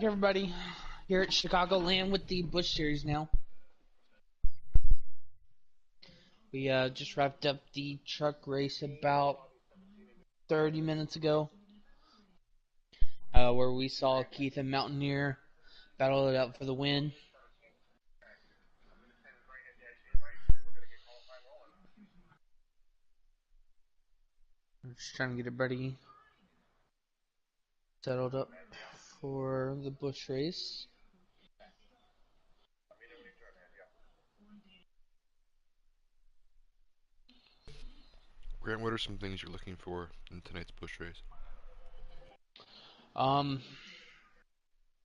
Hey everybody, here at Chicagoland with the Busch series now. We just wrapped up the truck race about 30 minutes ago, where we saw Keith and Mountaineer battle it out for the win. I'm just trying to get everybody settled up for the Busch race. Grant, what are some things you're looking for in tonight's Busch race? Um,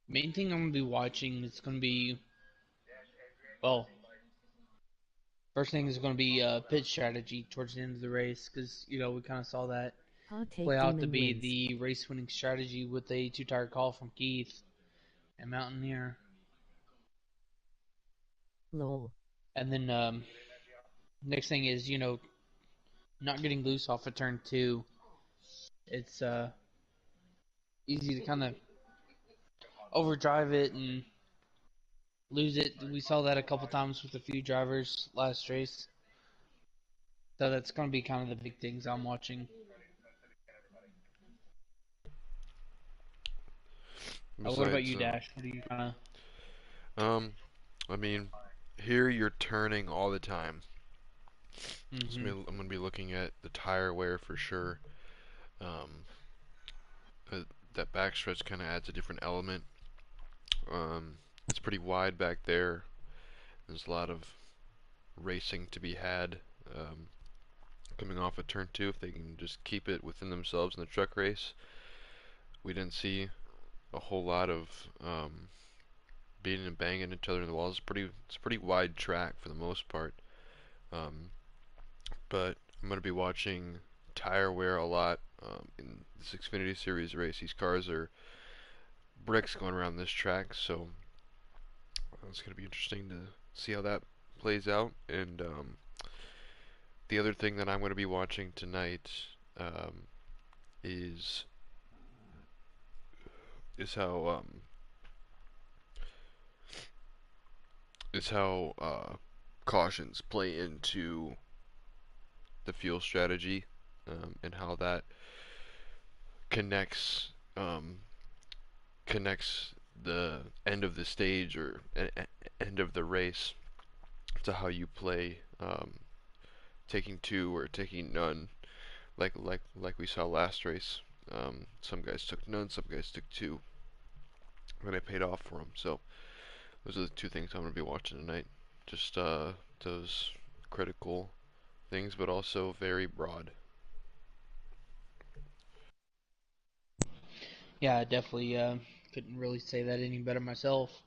Main thing I'm gonna be watching is gonna be, well, first thing is gonna be pit strategy towards the end of the race, because we kind of saw that Hot play take out to demon be wins. the race winning strategy with a two-tire call from Keith and Mountaineer. Lol. And then next thing is, not getting loose off of turn two. It's easy to kind of overdrive it and lose it. We saw that a couple times with a few drivers last race. So that's going to be kind of the big things I'm watching. What about Besides, you, Dash? What do you kind of? um, I mean, here you're turning all the time. So Mm-hmm. I'm gonna be looking at the tire wear for sure. Um, uh, that backstretch kind of adds a different element. It's pretty wide back there. There's a lot of racing to be had. Um, Coming off of turn two, if they can just keep it within themselves in the truck race, we didn't see a whole lot of beating and banging each other in the walls. It's a pretty wide track for the most part. Um, but I'm going to be watching tire wear a lot in this Xfinity Series race. These cars are bricks going around this track, so it's going to be interesting to see how that plays out. And the other thing that I'm going to be watching tonight um, is is how um, is how cautions play into the fuel strategy, and how that connects um, connects the end of the stage or end of the race to how you play, taking two or taking none, like we saw last race. Some guys took none, some guys took two, and it paid off for them. So those are the two things I'm going to be watching tonight. Just those critical things, but also very broad. Yeah, I definitely couldn't really say that any better myself.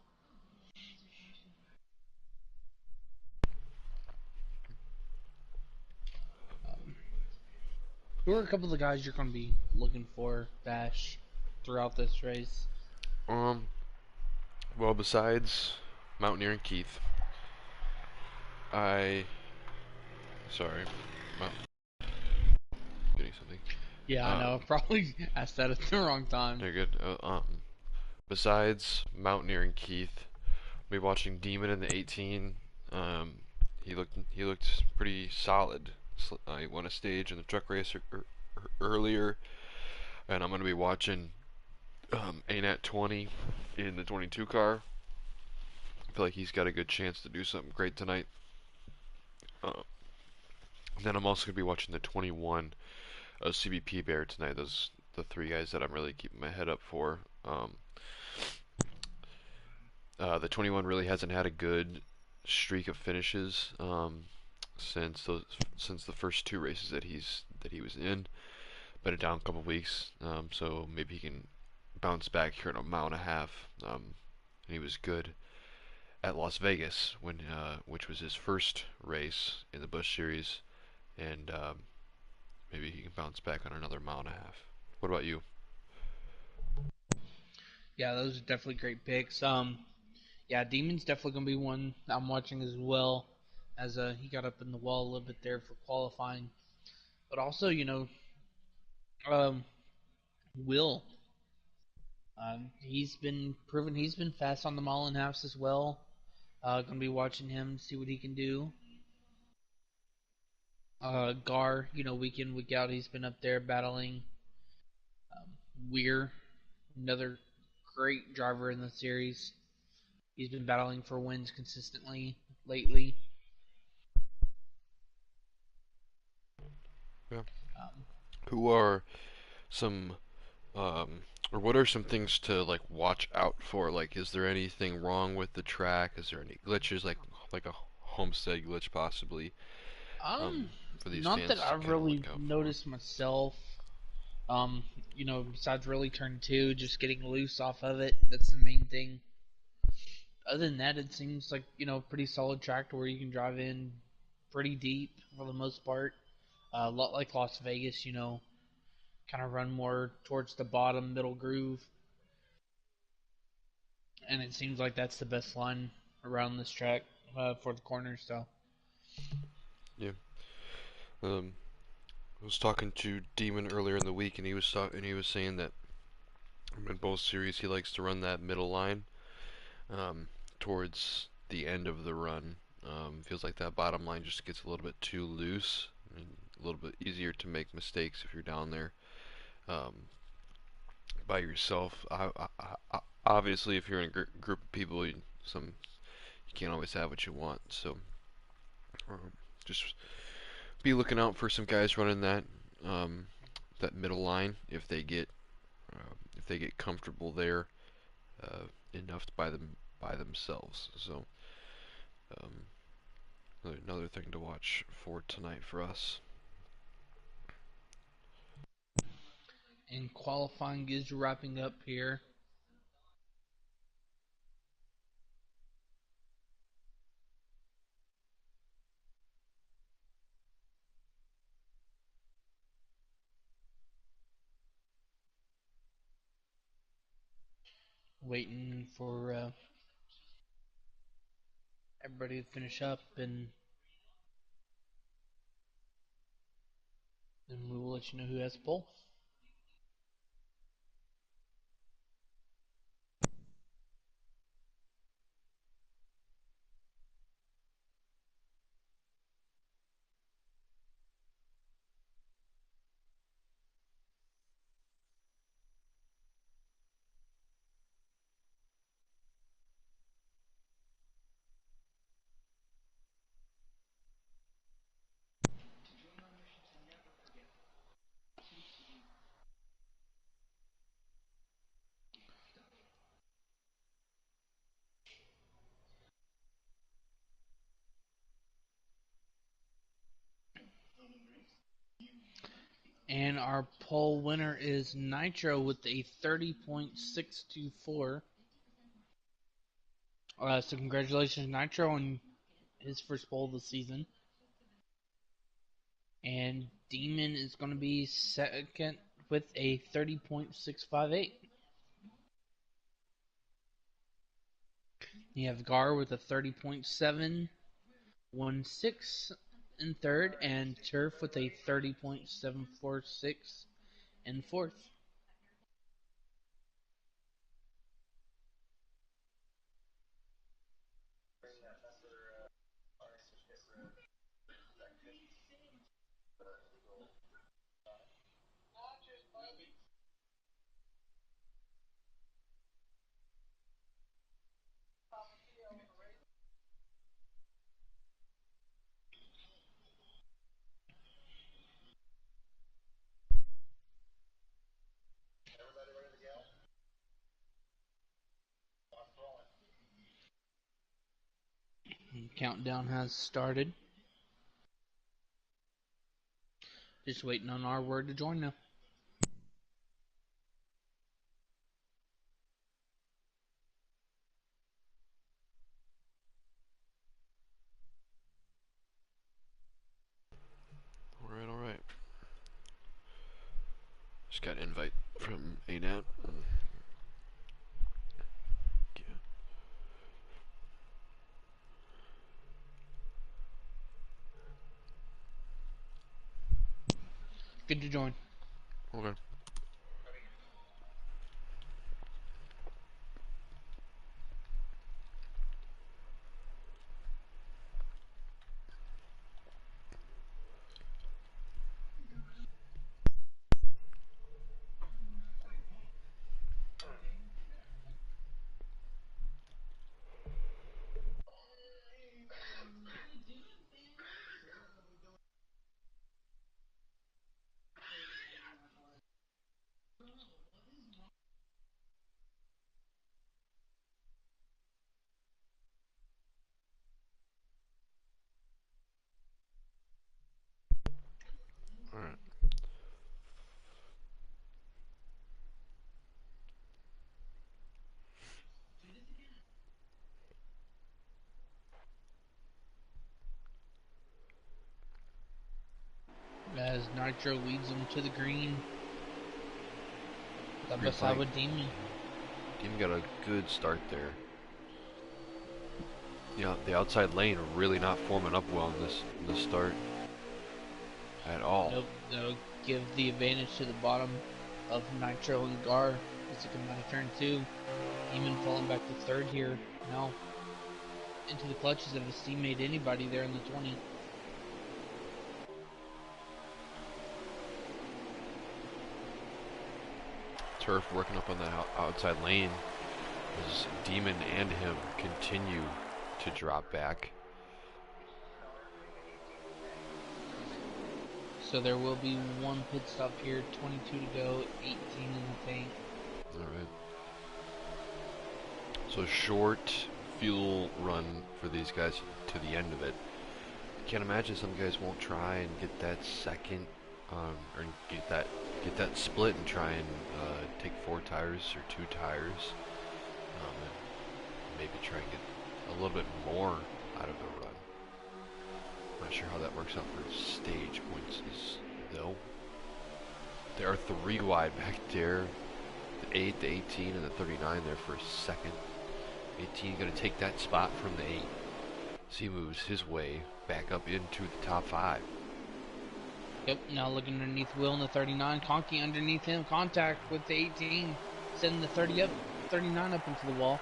Um, who are a couple of the guys you're going to be looking for, Dash, throughout this race? Um, well, besides Mountaineer and Keith, I sorry, Mount, getting something. Yeah, I know. I Um, probably asked that at the wrong time. they're good. Besides Mountaineer and Keith, we'll be watching Demon in the 18. Um, he looked pretty solid. He won a stage in the truck race earlier, and I'm gonna be watching ANAT 20 in the 22 car. I feel like he's got a good chance to do something great tonight. Uh, then I'm also gonna be watching the 21 CBP Bear tonight. Those the three guys that I'm really keeping my head up for. The 21 really hasn't had a good streak of finishes since the first two races that he was in. Been down a couple weeks, so maybe he can bounce back here in a mile and a half. And he was good at Las Vegas which was his first race in the Busch Series, and maybe he can bounce back on another mile and a half. What about you? Yeah, those are definitely great picks. Yeah, Demon's definitely gonna be one I'm watching as well, as he got up in the wall a little bit there for qualifying. But also, um, Will, He's been proven he's been fast on the Mullen House as well. Gonna be watching him, see what he can do. Gar, week in, week out, he's been up there battling. Weir, another great driver in the series. He's been battling for wins consistently lately. Yeah. Um, Who are some or what are some things to like watch out for? Like, is there anything wrong with the track? Is there any glitches, like a homestead glitch possibly? um, For these Not that fans to I've kind of really look out for. noticed myself. Um, Besides really turn two, just getting loose off of it. That's the main thing. Other than that, it seems like pretty solid track to where you can drive in pretty deep for the most part. A lot like Las Vegas, kind of run more towards the bottom middle groove, and it seems like that's the best line around this track for the corners. So Yeah. Um, I was talking to Demon earlier in the week, and he was saying that in both series he likes to run that middle line um, towards the end of the run. Feels like that bottom line just gets a little bit too loose, and a little bit easier to make mistakes if you're down there um, by yourself. Obviously, if you're in a group of people, you can't always have what you want. So um, just be looking out for some guys running um, that middle line if they get comfortable there enough by themselves. So um, another thing to watch for tonight for us. and qualifying is wrapping up here. Waiting for everybody to finish up, and then we will let you know who has the pole. And our pole winner is Nitro with a 30.624. So congratulations, Nitro, on his first pole of the season. And Demon is going to be second with a 30.658. You have Gar with a 30.716 in third, and Turf with a 30.746 in fourth. And countdown has started. Just waiting on our word to join now. All right. Just got an invite from ANAT. Yeah. Good to join. Okay. Nitro leads him to the green. Side by Green side flag. with Demon. Demon got a good start there. Yeah, the outside lane really not forming up well in this start at all. Nope, that'll give the advantage to the bottom of Nitro and Gar as they come out of turn 2. Demon falling back to third here. Now into the clutches of his teammate anybody there in the 20. Turf working up on that outside lane as Demon and him continue to drop back. So there will be one pit stop here, 22 to go, 18 in the tank. Alright. So short fuel run for these guys to the end of it. Can't imagine some guys won't try and get that second, or get that split and try and take 4 tires or 2 tires, and maybe try and get a little bit more out of the run. Not sure how that works out for stage points though. There are 3 wide back there. The 8, the 18, and the 39 there for a second. 18 going to take that spot from the 8. So he moves his way back up into the top 5. Yep, now looking underneath Will in the 39. Conky underneath him. Contact with the 18. Sending the 39 up into the wall.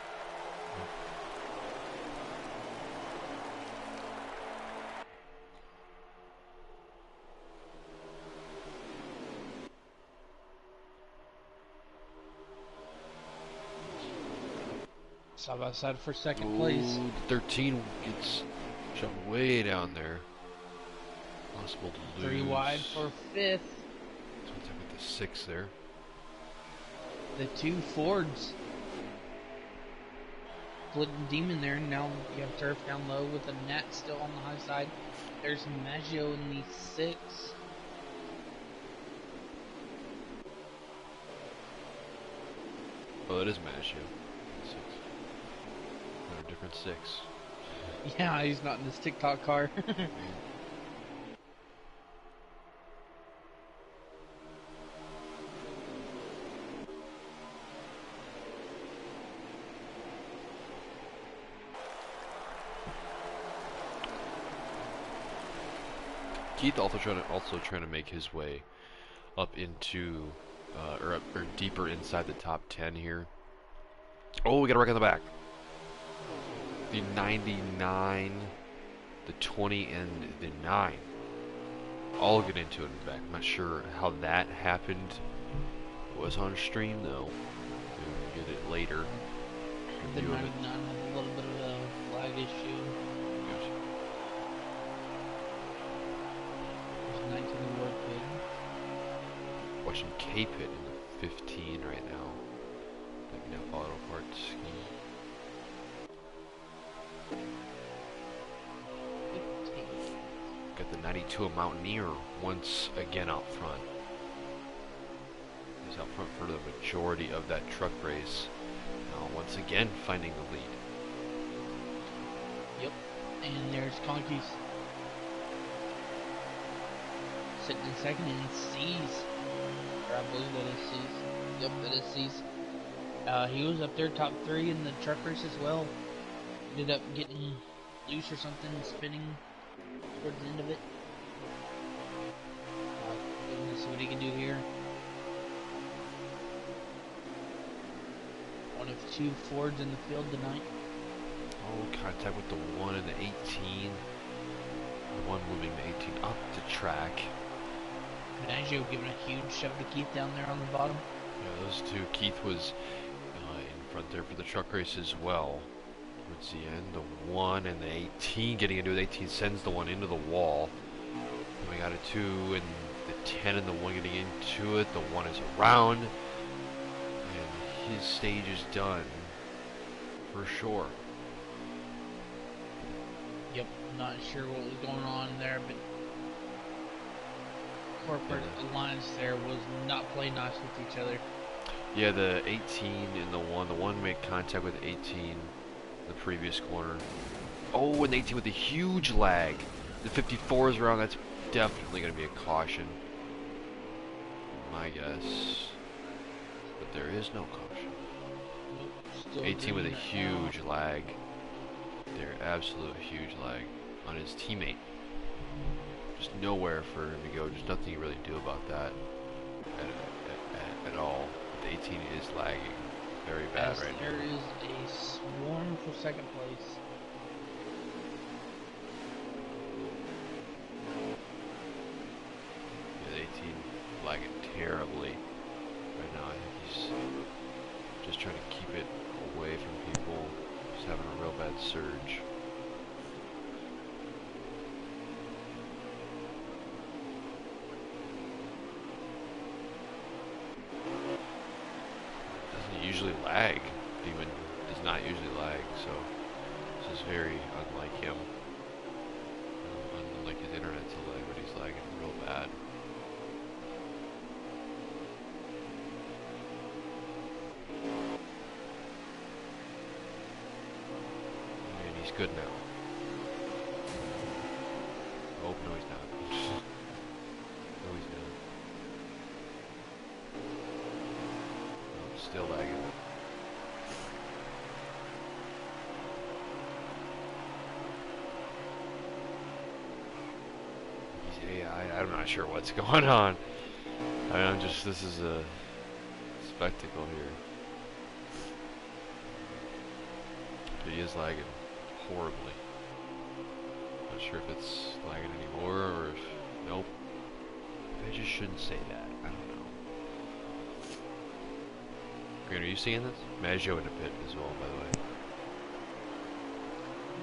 Side by side for second place. 13 gets shoved way down there. Possible to lose. 3 wide for 5th. So let's have with the 6 there. The 2 Fords. Splitting Demon there. Now you have Turf down low with a Nat still on the high side. There's Maggio in the 6. Oh, it is Maggio. 6. Another different 6. Yeah, he's not in his TikTok car. Keith also trying to make his way up into or deeper inside the top 10 here. Oh, we got a wreck on the back. The 99, the 20, and the 9 all get into it in the back. I'm not sure how that happened. It was on stream though. We'll get it later. The 99 has a little bit of a flag issue. There's 19 in World Pit. Watching K-Pit in the 15 right now. Picking up auto parts. Got the 92 Mountaineer once again out front. He's out front for the majority of that truck race. Now once again finding the lead. Yep. And there's Conky's sitting in second and C's. Or I believe that is C's. Yep, that is C's. He was up there top 3 in the truck race as well. Ended up getting loose or something, spinning towards the end of it. Let's see what he can do here. One of 2 Fords in the field tonight. Oh, contact with the 1 and the 18. The 1 moving the 18 up the track. Maggio giving a huge shove to Keith down there on the bottom. Yeah, those 2. Keith was in front there for the truck race as well. Towards the end, the 1 and the 18 getting into it. 18 sends the 1 into the wall. And we got a 2 and the 10 and the 1 getting into it. The 1 is around. And his stage is done. For sure. Yep, not sure what was going on there, but corporate alliance there was not playing nice with each other. Yeah, the 18 and the 1 made contact with the 18 the previous corner. Oh, and the 18 with a huge lag. The 54 is around. That's definitely going to be a caution. my guess. But there is no caution. Still 18 with a green right huge now. lag. There, absolute huge lag on his teammate. Just nowhere for him to go. Just nothing you really do about that at all. The 18 is lagging very bad As right there now. is a swarm for second place. Yeah, the 18 lagging terribly right now. I think he's just trying to keep it away from people. He's having a real bad surge. Doesn't usually lag. Demon does not usually lag, so this is very unlike him. Unlike his internet to lag, but he's lagging real bad. And he's good now. Oh, no he's not. No he's not. No, still lagging. I'm not sure what's going on. This is a spectacle here. But he is lagging horribly. Not sure if it's lagging anymore or if, nope. I just shouldn't say that. I don't know. Green, are you seeing this? Maggio in the pit as well, by the way.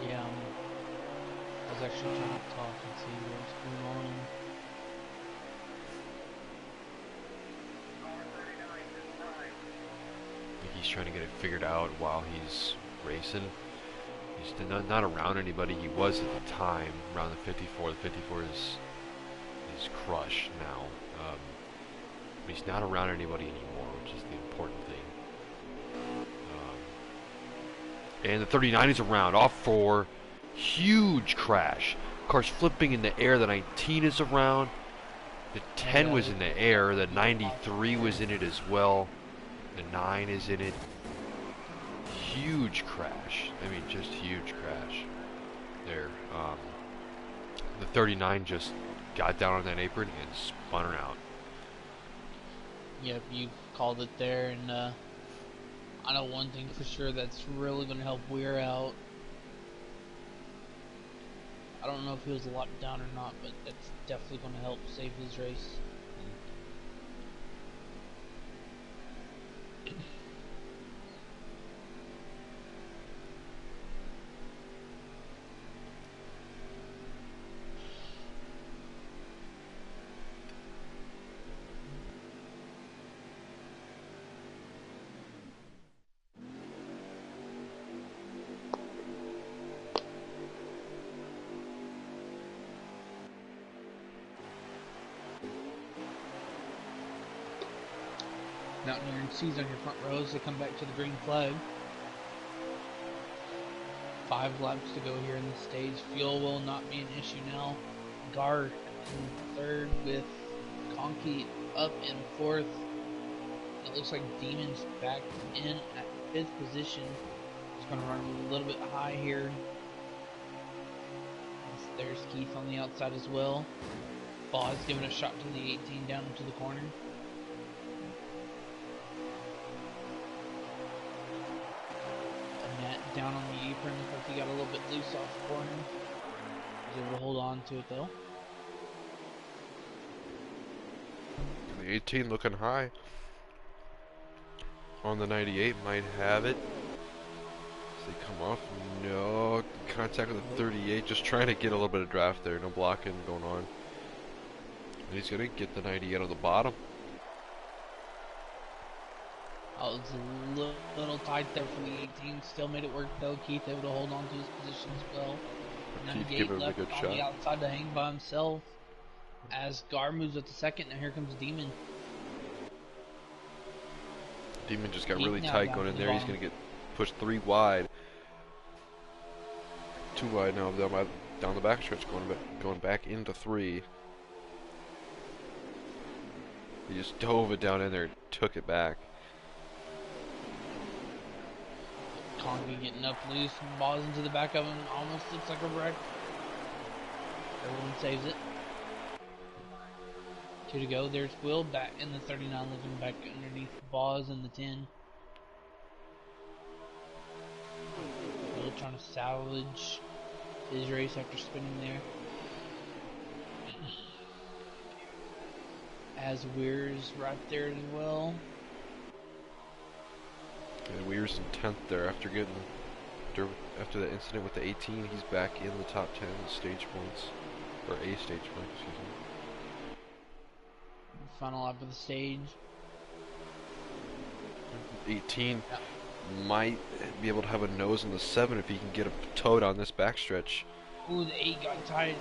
Yeah, I was actually trying to talk and see what's going on. I think he's trying to get it figured out while he's racing. He's not around anybody. He was at the time around the 54. The 54 is crushed now. But he's not around anybody anymore, which is the important thing. And the 39 is around, off for huge crash. Car's flipping in the air. The 19 is around. The 10 was in the air. The 93 was in it as well. The 9 is in it. Huge crash. I mean, just huge crash. There. The 39 just got down on that apron and spun around. Yep, you called it there, and I know one thing for sure that's really going to help Weir out. I don't know if he was locked down or not, but that's definitely going to help save his race. Mountaineer and C's on your front rows. They come back to the green flag. 5 laps to go here in the stage. Fuel will not be an issue now. Gar in third with Conky up in fourth. It looks like Demon's back in at 5th position. He's going to run a little bit high here. There's Keith on the outside as well. Boz giving a shot to the 18 down into the corner. Down on the apron, looks like he got a little bit loose off the corner. He's able to hold on to it though. The 18 looking high. On the 98 might have it. As they come off, no contact with the 38. Just trying to get a little bit of draft there. No blocking going on. And he's gonna get the 98 on the bottom. Oh, it was a little tight there for the 18. Still made it work though. Keith able to hold on to his position as well. Keith 98 giving him a left good on shot. the outside to hang by himself. As Gar moves up to second, and here comes Demon. Demon just got Keith really now tight down going to in the there. He's bottom. gonna get pushed 3 wide. 2 wide now down the backstretch, going back into 3. He just dove it down in there, took it back. Conky getting up loose, balls into the back of him, almost looks like a wreck. Everyone saves it. 2 to go. There's Will back in the 39, looking back underneath Boz in the 10. Will trying to salvage his race after spinning there. As Weir's right there as well. And Weir's in 10th there after that incident with the 18. He's back in the top 10 stage points, or a stage point, excuse me. Final lap of the stage. 18 might be able to have a nose in the 7 if he can get a toad on this backstretch. Ooh, the 8 got tied.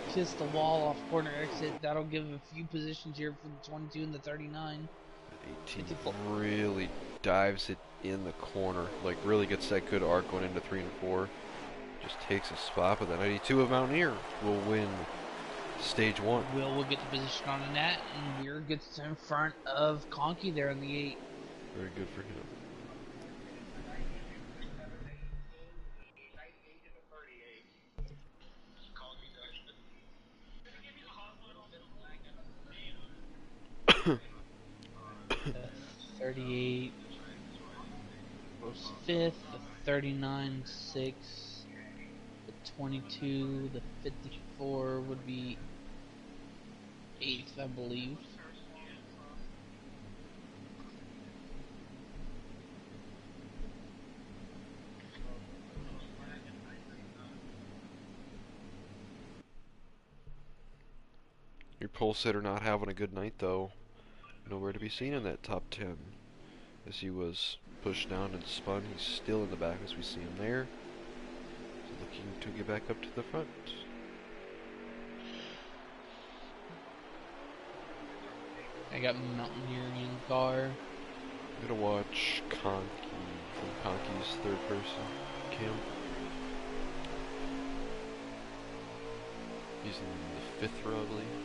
Kissed the wall off corner exit. That'll give a few positions here for the 22 and the 39. 18 really dives it in the corner, like really gets that good arc going into 3 and 4. Just takes a spot, but the 92 of Mountaineer will win stage 1. Will get the position on the net, and Weir gets in front of Conky there in the 8. Very good for him. The 38 was 5th, the 39 6th, the 22, the 54 would be 8th, I believe. Your pole sitter not having a good night though. Nowhere to be seen in that top 10. As he was pushed down and spun, he's still in the back as we see him there. So looking to get back up to the front. I got Mountaineering car. I'm gonna watch Conky from Conky's third person cam. He's in the 5th row, I believe.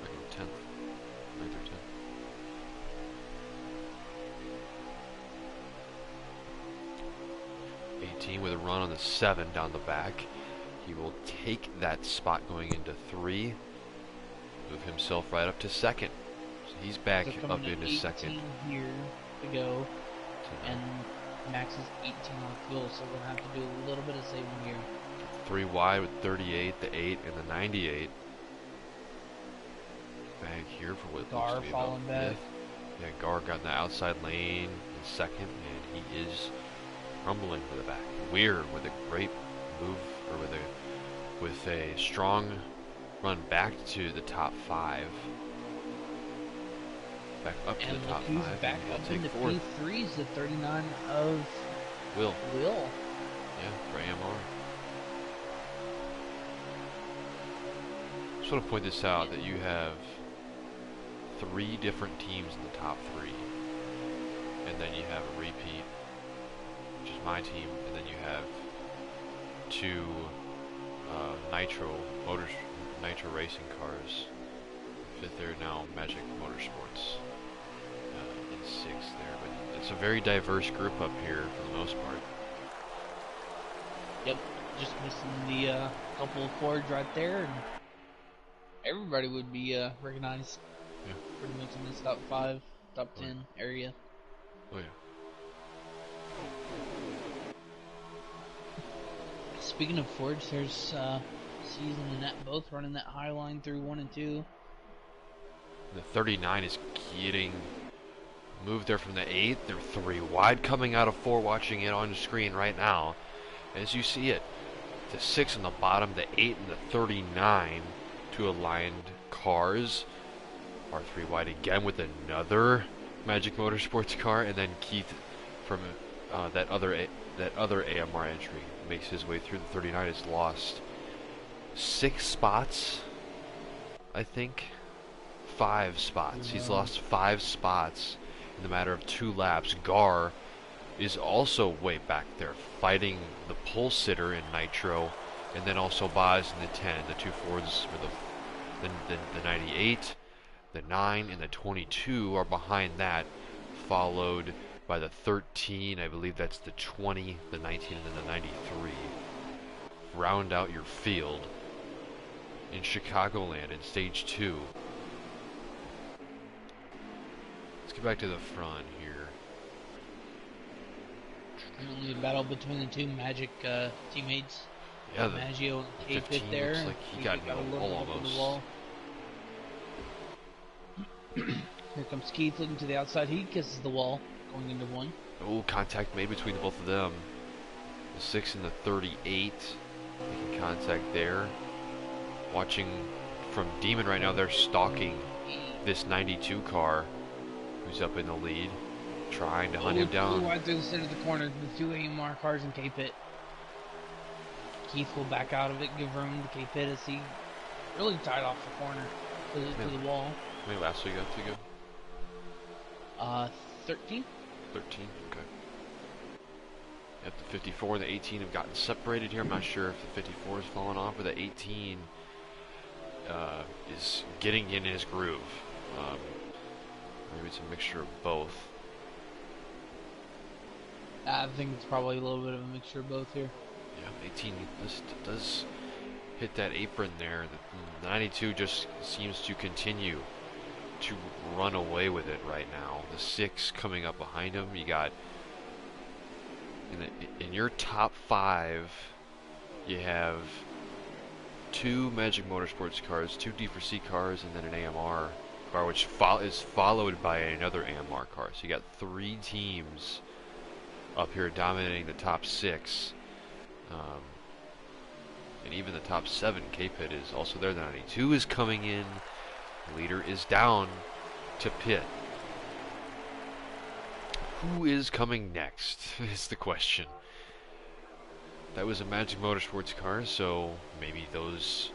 Like in 10th. 9th or 10th. With a run on the 7 down the back. He will take that spot going into 3. Move himself right up to 2nd. So he's back up into 2nd. Here to go. And Max is 18 on fuel, so we're going to have to do a little bit of saving here. 3 wide with 38, the 8, and the 98. Back here for what Gar looks to be falling about 5th. back. Yeah, Gar got in the outside lane in 2nd, and he is rumbling to the back. Weir with a great move, or with a strong run back to the top 5. Back up to And the top who's 5. back And up take into 4th. P3's the 39 of Will. Yeah, for AMR. Just want to point this out that you have 3 different teams in the top 3. And then you have a repeat, which is my team, and then you have 2 Nitro racing cars. 5th there now, Magic Motorsports in 6th there, but it's a very diverse group up here for the most part. Yep, just missing the couple of Fords right there, and everybody would be recognized. Yeah. Pretty much in this top 5, top 10 area. Oh yeah. Speaking of Fords, there's Season and Nat both running that high line through 1 and 2. The 39 is getting moved there from the 8. They're 3 wide coming out of 4, watching it on the screen right now. As you see it, the 6 on the bottom, the 8 and the 39, 2 aligned cars are 3 wide again with another Magic Motorsports car, and then Keith from that other AMR entry makes his way through. The 39 has lost 6 spots, I think. 5 spots. Yeah. He's lost 5 spots in the matter of 2 laps. Gar is also way back there fighting the pole sitter in Nitro, and then also Boz in the 10. The 2 Fords for the 98. The 9 and the 22 are behind that, followed by the 13, I believe that's the 20, the 19, and then the 93. Round out your field in Chicagoland in stage 2. Let's get back to the front here. Currently a battle between the two Magic teammates. Yeah, the Maggio and K-Pit 15 there. looks like he got into a the little wall bit up in the almost. wall. Here comes Keith looking to the outside. He kisses the wall going into one. Oh, contact made between both of them. The 6 and the 38 making contact there. Watching from Demon right now, they're stalking this 92 car who's up in the lead, trying to hunt him down. Right through the center of the corner with two AMR cars in K-Pit. Keith will back out of it, give room to K-Pit as he really tied off the corner to the wall. How many laps we got to go? 13. 13, okay. Yep, the 54 and the 18 have gotten separated here. I'm not sure if the 54 is falling off or the 18 is getting in his groove. Maybe it's a mixture of both. I think it's probably a little bit of a mixture of both here. Yeah, 18 does hit that apron there. The 92 just seems to continue to run away with it right now. The 6 coming up behind him. You got in your top 5, you have 2 Magic Motorsports cars, 2 D4C cars, and then an AMR car, which is followed by another AMR car. So you got 3 teams up here dominating the top 6. And even the top 7, K-Pit is also there. The 92 is coming in. The leader is down to pit. Who is coming next is the question. That was a Magic Motorsports car, so maybe those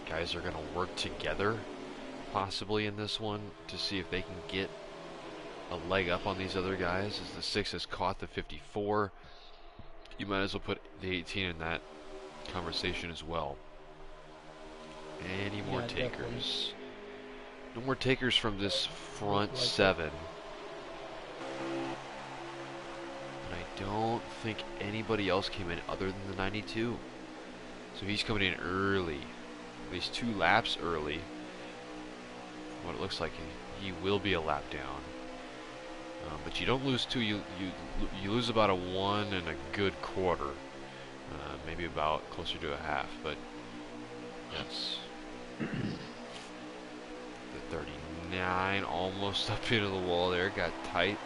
guys are going to work together possibly in this one to see if they can get a leg up on these other guys. As the 6 has caught the 54, you might as well put the 18 in that conversation as well. Any more takers? Definitely. No more takers from this front 7. And I don't think anybody else came in other than the 92. So he's coming in early, at least 2 laps early. What it looks like, he will be a lap down. But you don't lose 2. You lose about a 1 and a good quarter. Maybe about closer to a half, but that's the 39 almost up into the wall there. Got tight,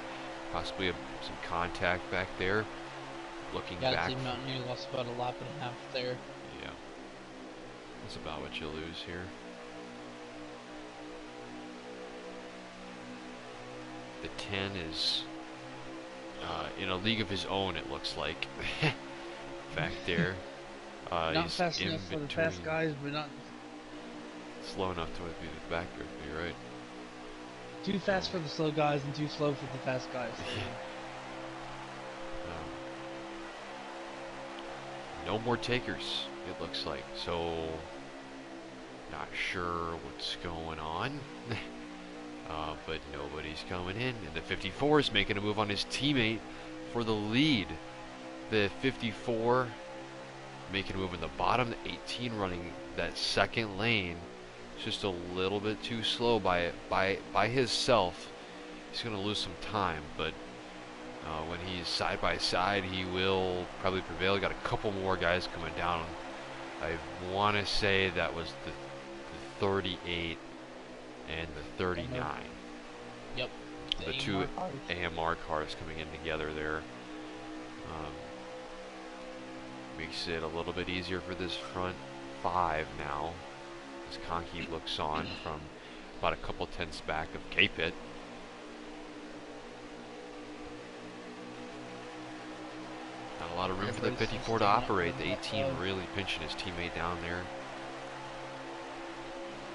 possibly some contact back there. Looking back, The Mountaineer lost about a lap and a half there. Yeah, that's about what you lose here. The 10 is in a league of his own, it looks like. Back there. Not fast enough for the fast guys, but not slow enough to be the back there. You're right. too fast for the slow guys and too slow for the fast guys. No more takers, it looks like. So, not sure what's going on. But nobody's coming in. And the 54 is making a move on his teammate for the lead. The 54 making a move in the bottom. The 18 running that second lane. It's just a little bit too slow by himself. He's going to lose some time, but when he's side by side, he will probably prevail. Got a couple more guys coming down. I want to say that was the 38 and the 39. Yep. The 2 AMR cars coming in together there. Makes it a little bit easier for this front 5 now. As Conky looks on from about a couple tenths back of K-Pit. Not a lot of room for the 54 to operate. The 18 really pinching his teammate down there.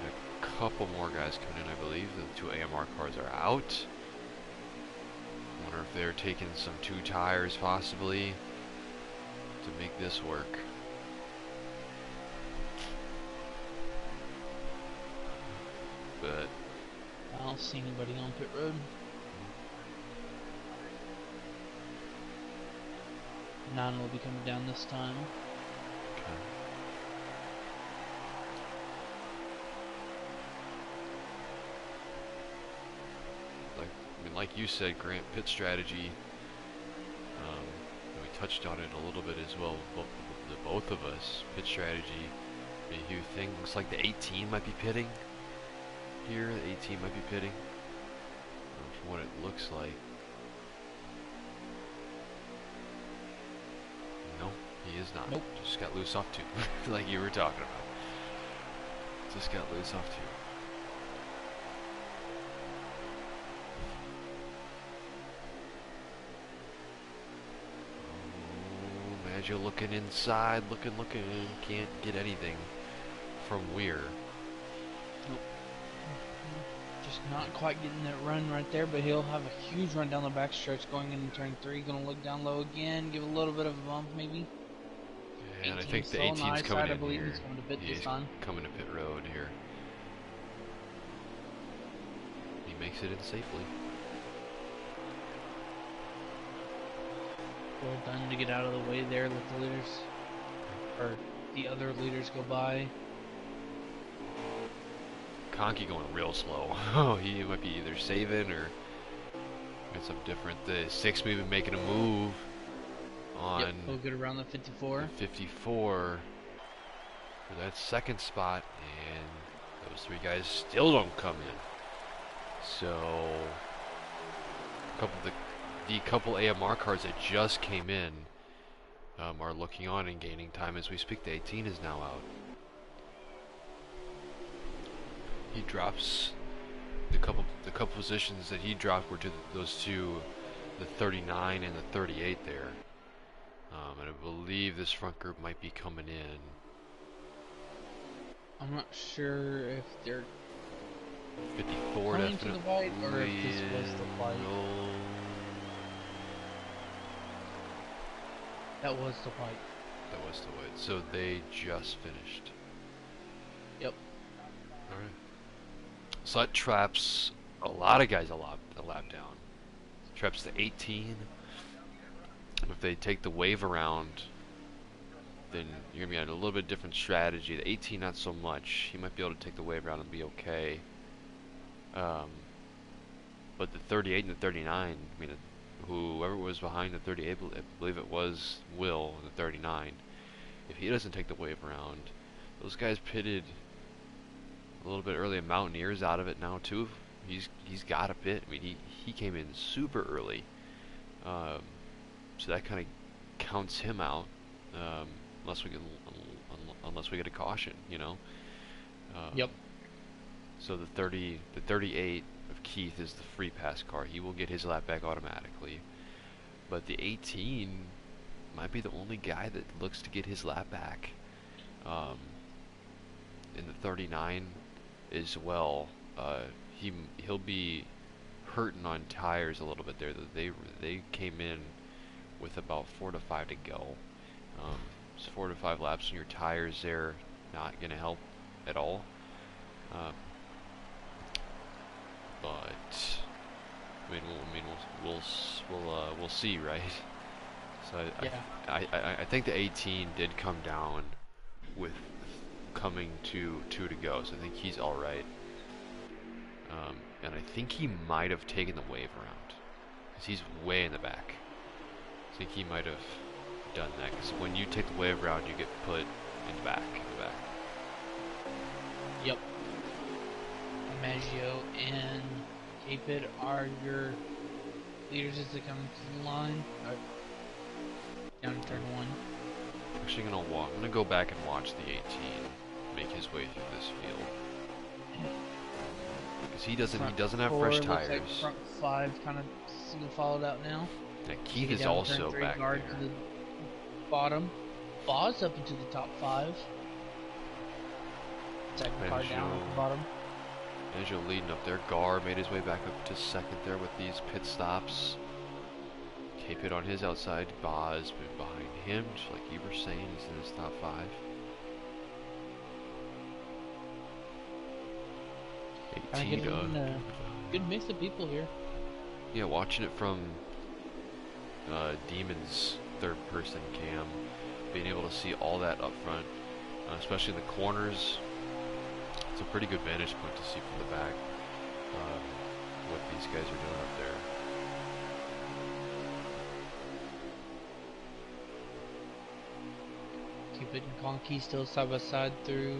A couple more guys coming in, I believe. The 2 AMR cars are out. Wonder if they're taking some 2 tires possibly to make this work. But I don't see anybody on pit road. 9 will be coming down this time. Okay. Like you said, Grant, pit strategy. We touched on it a little bit as well. Both of us, pit strategy. A huge thing. Looks like the 18 might be pitting here. The 18 might be pitting. From what it looks like. No, he is not. Nope. Just got loose off 2, like you were talking about. Just got loose off 2. As you're looking inside, looking, can't get anything from Weir. Nope. Just not quite getting that run right there, but he'll have a huge run down the backstretch going into turn 3. Gonna look down low again, give a little bit of a bump maybe. Yeah, and I think the 18's coming in here. He's coming to pit this He's time. coming to pit road here. He makes it in safely. Well done to get out of the way there, let the leaders, or the other leaders go by. Conky going real slow. Oh, he might be either saving or doing something different. The 6 maybe making a move on. Yep, he'll get around the 54. The 54 for that second spot, and those 3 guys still don't come in. So, the couple AMR cars that just came in are looking on and gaining time as we speak. The 18 is now out. He drops the couple positions that he dropped were to those 2, the 39 and the 38 there. And I believe this front group might be coming in. I'm not sure if they're 54 coming definitely. to the white or if this was the white. That was the white. That was the white. So they just finished. Yep. Alright. So that traps a lot of guys a lap down. Traps the 18. If they take the wave around, then you're going to be on a little bit different strategy. The 18 not so much. He might be able to take the wave around and be okay. But the 38 and the 39, I mean, whoever was behind the 38, I believe it was Will, the 39. If he doesn't take the wave around, those guys pitted a little bit early, and Mountaineer's out of it now too. He's got a pit. I mean, he came in super early, so that kind of counts him out, unless we get a caution, you know. Yep. So the 38 of Keith is the free pass car. He will get his lap back automatically. But the 18 might be the only guy that looks to get his lap back. In the 39 as well, he'll be hurting on tires a little bit there. They came in with about 4 to 5 to go. So 4 to 5 laps on your tires there, not going to help at all. But we'll see, right? So I think the 18 did come down with coming to 2 to go, so I think he's all right. And I think he might have taken the wave around because he's way in the back. I think he might have done that because when you take the wave around, you get put in the back. Yep. Maggio and K-Pit are your leaders as they come to the line. Down in turn 1. Actually, I'm gonna go back and watch the 18 make his way through this field because he doesn't have fresh tires. Like front 5 kind of single followed out now. Yeah, Keith is also back there. To the bottom. Boz up into the top 5. Second car down at the bottom. Angel leading up there. Gar made his way back up to second there with these pit stops. K-Pit on his outside. Boz behind him, just like you were saying. He's in his top 5. Kind of getting Good mix of people here. Yeah, watching it from Demon's third-person cam, being able to see all that up front, especially in the corners, it's a pretty good vantage point to see from the back what these guys are doing up there. Cupid and Conky still side by side through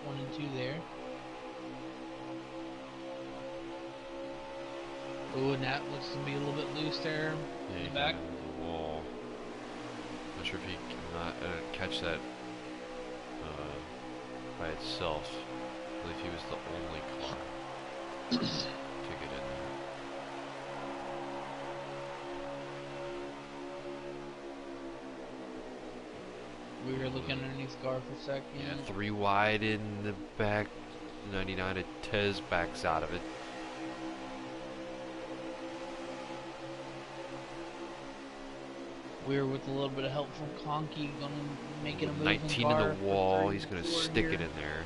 1 and 2 there. Oh, and that looks to be a little bit loose there. Yeah, In he the back. got into the wall. Not sure if he cannot catch that by itself. I believe he was the only car to get in there. We were looking underneath Gar for a second. Yeah, 3 wide in the back. 99 at Tez backs out of it. We're with a little bit of help from Conky, gonna make it a move. 19 in the wall. He's gonna stick it in there.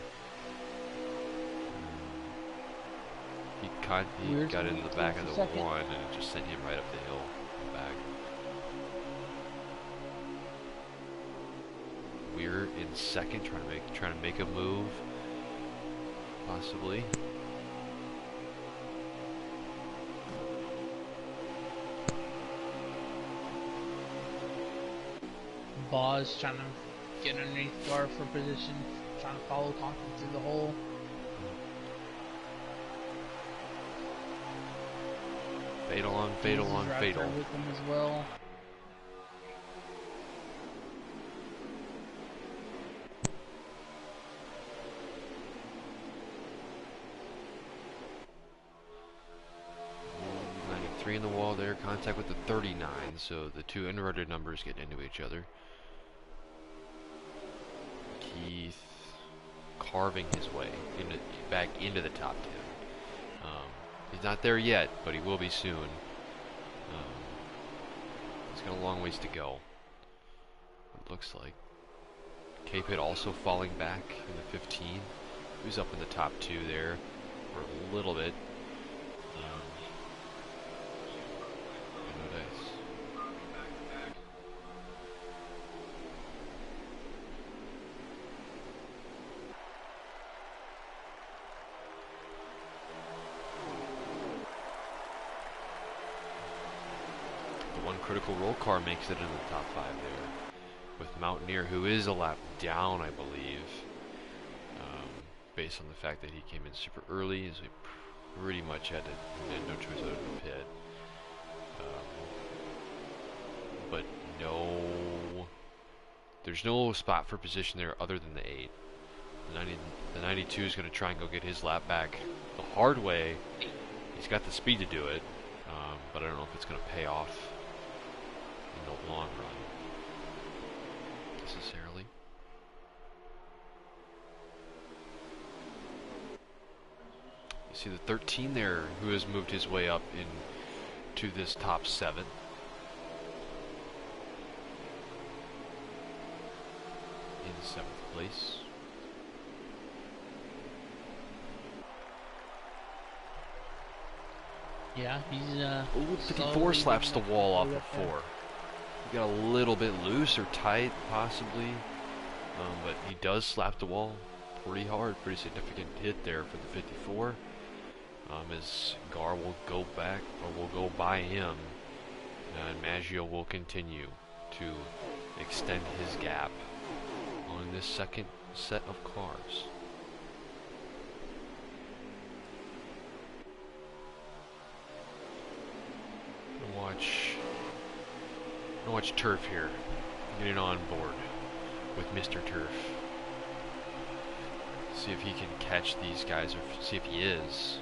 He got into the back of the one and it just sent him right up the hill back. We're in second, trying to make a move, possibly. Boz trying to get underneath Gar for position, trying to follow Conky through the hole. Fatal on fatal on fatal. With him as well. In the wall there, contact with the 39, so the two inverted numbers get into each other. Keith carving his way back into the top 10. He's not there yet, but he will be soon. He's got a long ways to go, it looks like. K-Pit also falling back in the 15. He was up in the top 2 there for a little bit. Critical roll car makes it in the top 5 there, with Mountaineer, who is a lap down, I believe, based on the fact that he came in super early, so he pretty much had no choice out of the pit. But there's no spot for position there other than the 8. The 92 is going to try and go get his lap back the hard way. He's got the speed to do it, but I don't know if it's going to pay off in the long run necessarily. You see the 13 there, who has moved his way up into this top 7. In 7th place. Yeah, he's 54 slaps the wall off of 4. He got a little bit loose or tight, possibly, but he does slap the wall pretty hard. Pretty significant hit there for the 54. As Gar will go back, or will go by him, and Maggio will continue to extend his gap on this second set of cars. Watch Turf here, getting on board with Mr. Turf. See if he can catch these guys, or see if he is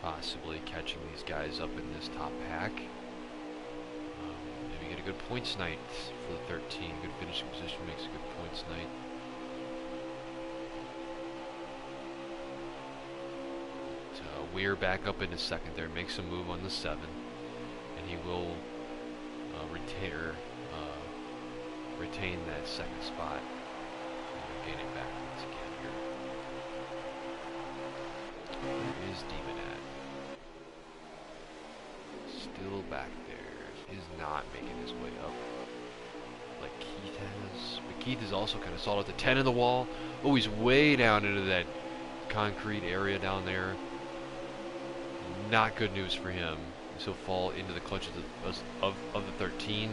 possibly catching these guys up in this top pack. Maybe get a good points night for the 13. Good finishing position makes a good points night. But, Weir back up into second there, makes a move on the 7, and he will retain that second spot. Gain it back once again here. Where is Demon at? still back there. Is not making his way up like Keith has. But Keith is also kind of solid at the 10 in the wall. Oh, he's way down into that concrete area down there. Not good news for him. He'll fall into the clutches of the 13.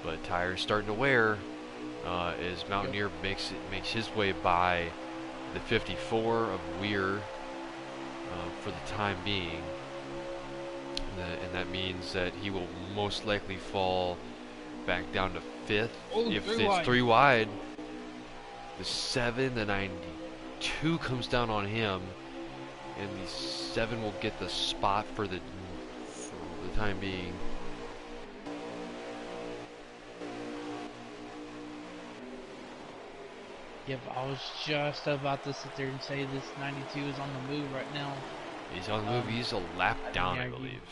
But tires starting to wear as Mountaineer makes his way by the 54 of Weir for the time being. And that means that he will most likely fall back down to 5th. If it's 3 wide, the 7, the 92 comes down on him, and the 7 will get the spot for the time being. Yep, I was just about to sit there and say this 92 is on the move right now. He's on the move. He's a lap down, I believe.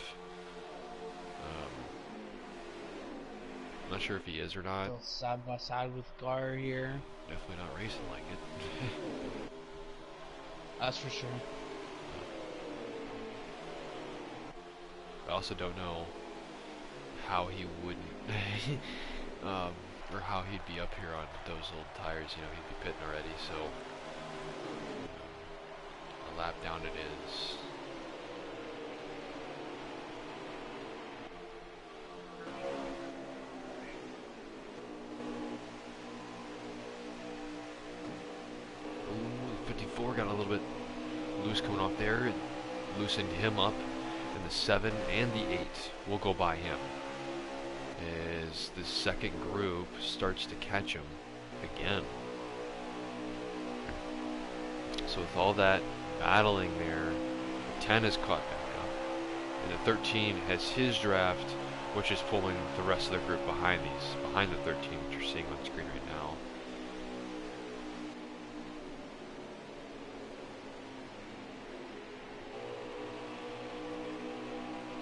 I'm not sure if he is or not. Still side by side with Gar here. Definitely not racing like it. That's for sure. I also don't know how he wouldn't, or how he'd be up here on those old tires. You know, he'd be pitting already. So a lap down it is. Ooh, 54 got a little bit loose coming off there. It loosened him up. And the 7 and the 8 will go by him as the second group starts to catch him again. So with all that battling there, the 10 is caught back up, and the 13 has his draft, which is pulling the rest of the group behind the 13, which you're seeing on screen right now.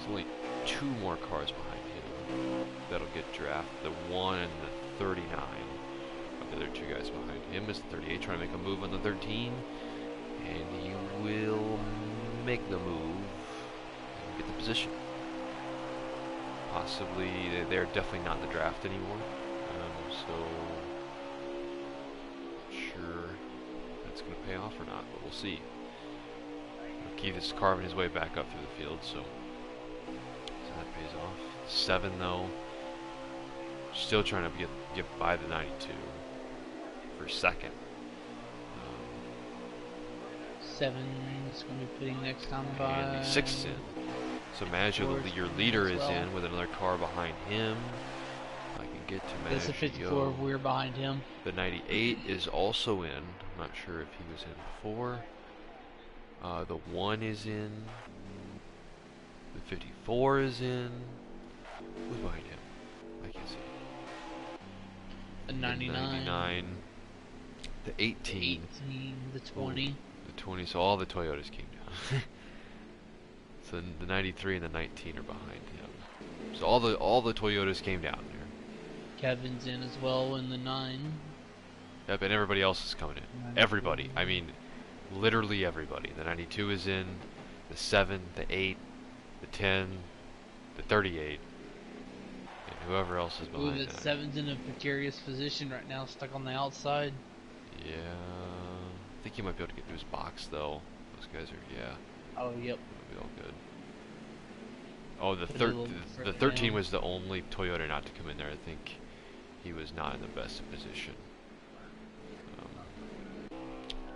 Only 2 more cars behind him that'll get drafted. The 1 and the 39 of the other 2 guys behind him is the 38 trying to make a move on the 13, and he will make the move and get the position. Possibly, they're definitely not in the draft anymore, so not sure that's going to pay off or not, but we'll see. Keith is carving his way back up through the field, so that pays off. 7 though, still trying to get by the 92 for second. 7 is going to be putting next time by. And the 6 is in. So Maggio, your leader, is in with another car behind him. I can get to Maggio. There's a 54 of Weir behind him. The 98 is also in. I'm not sure if he was in before. The 1 is in. The 54 is in. Who's behind him? I can't see. The 99. The 99. The 18. The 18. The 20. Ooh, the 20. So all the Toyotas came down. So the 93 and the 19 are behind him. So all the Toyotas came down there. Kevin's in as well in the 9. Yep, and everybody else is coming in. 92. Everybody. I mean, literally everybody. The 92 is in. The 7, the 8. The 10, the 38, and whoever else is behind that. 7's in a precarious position right now, stuck on the outside. Yeah, I think he might be able to get to his box though. Those guys are, yeah. Oh, yep. It'll be all good. Oh, the 13 was the only Toyota not to come in there. I think he was not in the best of position.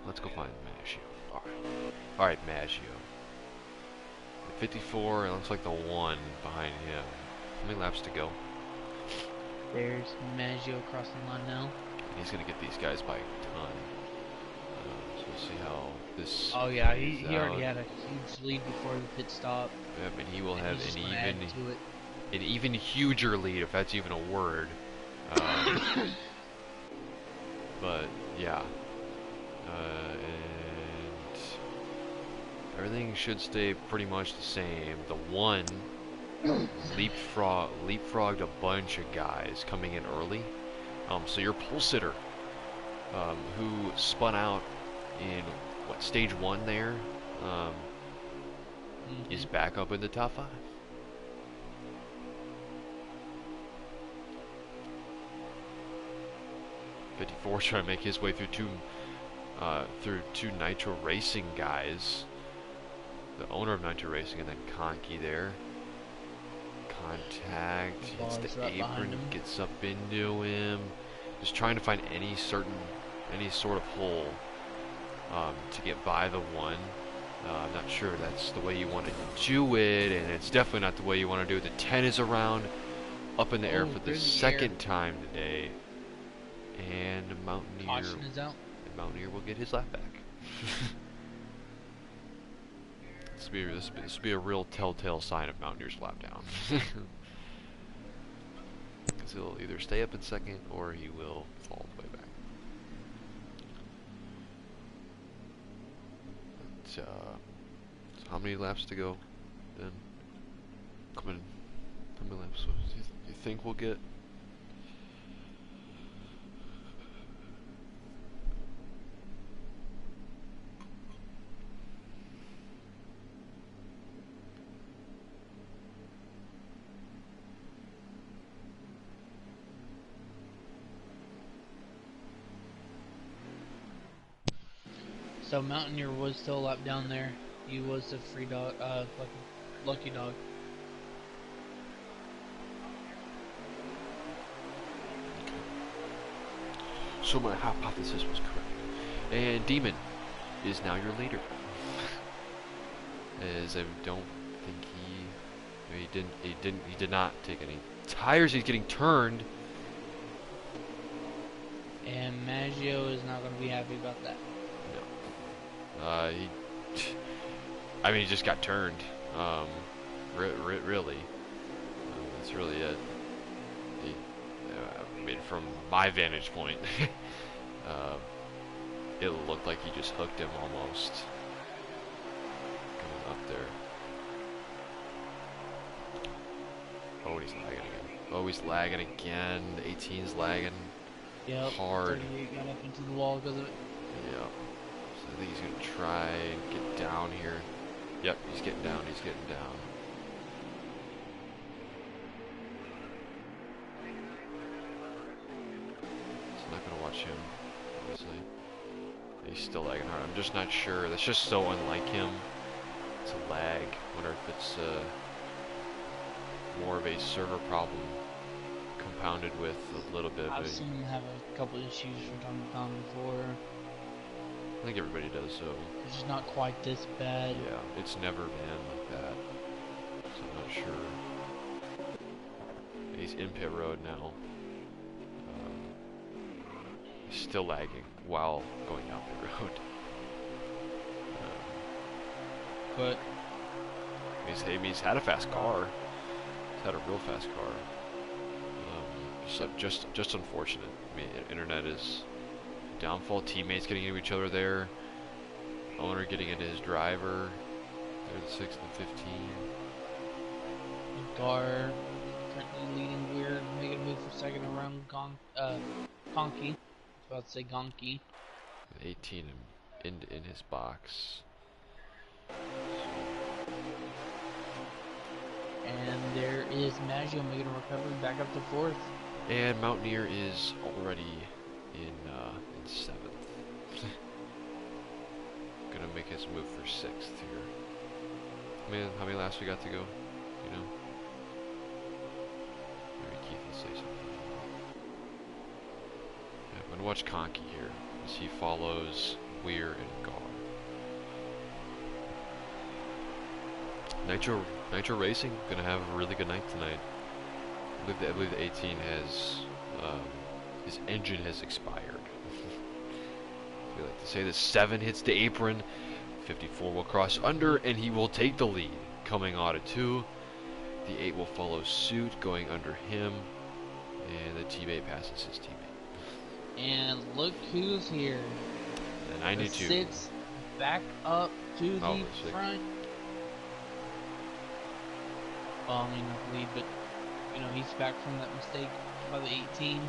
Let's go find Maggio. All right, Maggio. 54, it looks like the 1 behind him. How many laps to go? There's Maggio crossing the line now. He's going to get these guys by a ton. So we'll see how this. Oh, yeah, he already had a huge lead before the pit stop. Yep, and he will have an even huger lead, if that's even a word. But, yeah. Everything should stay pretty much the same. The 1 leapfrogged a bunch of guys coming in early. So your pole sitter, who spun out in stage 1 there, is back up in the top 5. 54 trying to make his way through two Nitro Racing guys. The owner of Nitro Racing, and then Conky there. Contact, hits the apron, gets up into him. Just trying to find any sort of hole to get by the one. I'm not sure that's the way you want to do it, and it's definitely not the way you want to do it. The 10 is around, up in the air for the second time today, and Mountaineer will get his lap back. This will be a real telltale sign of Mountaineer's lap down. Because he'll either stay up in second or he will fall all the way back. So how many laps to go then? How many laps do you think we'll get? So Mountaineer was still a lap down there. He was the free dog, lucky dog. So my hypothesis was correct, and Demon is now your leader. As I don't think he did not take any tires. He's getting turned, and Maggio is not going to be happy about that. He just got turned. Really, that's really it. From my vantage point, it looked like he just hooked him almost. Coming up there. Oh, he's lagging again. Oh, he's lagging again. The 18's lagging. Yep. Hard. 38 got up into the wall because of it. Yep. So I think he's gonna try and get down here. Yep, he's getting down. He's getting down. Watch him, obviously. He's still lagging hard. I'm just not sure. That's just so unlike him. It's a lag. I wonder if it's more of a server problem compounded with a little bit of I've seen him have a couple issues from time to time before. I think everybody does, so. It's just not quite this bad. Yeah, it's never been like that. So I'm not sure. He's in pit road now. Still lagging while going down the road. But he's had a fast car. He's had a real fast car. Just unfortunate. I mean, internet is downfall. Teammates getting into each other there. Owner getting into his driver. They're the 6th and 15. Gar currently leading weird, making a move for second around Conky. About to say Gonky. 18 in his box. And there is Maggio making a recovery back up to 4th. And Mountaineer is already in 7th. Gonna make his move for 6th here. Man, how many laps we got to go? You know? Maybe Keith will say something. I'm going to watch Conky here as he follows Weir and Gar. Nitro Racing going to have a really good night tonight. I believe the 18 has his engine has expired. We like to say the 7 hits the apron, 54 will cross under, and he will take the lead. Coming out of 2, the 8 will follow suit, going under him, and the teammate passes his teammate. And look who's here. The 92. The 6 back up to the front. Well, I mean, not the lead, but, you know, he's back from that mistake by the 18.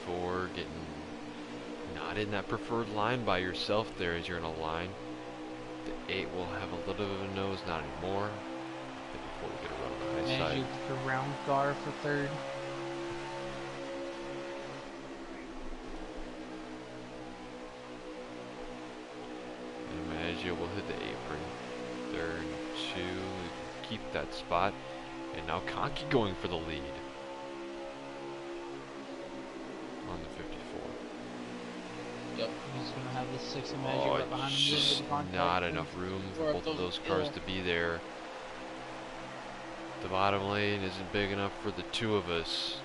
54 getting not in that preferred line by yourself there as you're in a line. The 8 will have a little bit of a nose, not anymore. 54 will get a run on the high side. Managed to round guard for third. And Maggio will hit the apron. Third, 2, keep that spot. And now Conky going for the lead on the 54. Yep, he's going to have the 6 and Maggio right behind him. Just not enough room for both of those cars to be there. The bottom lane isn't big enough for the two of us,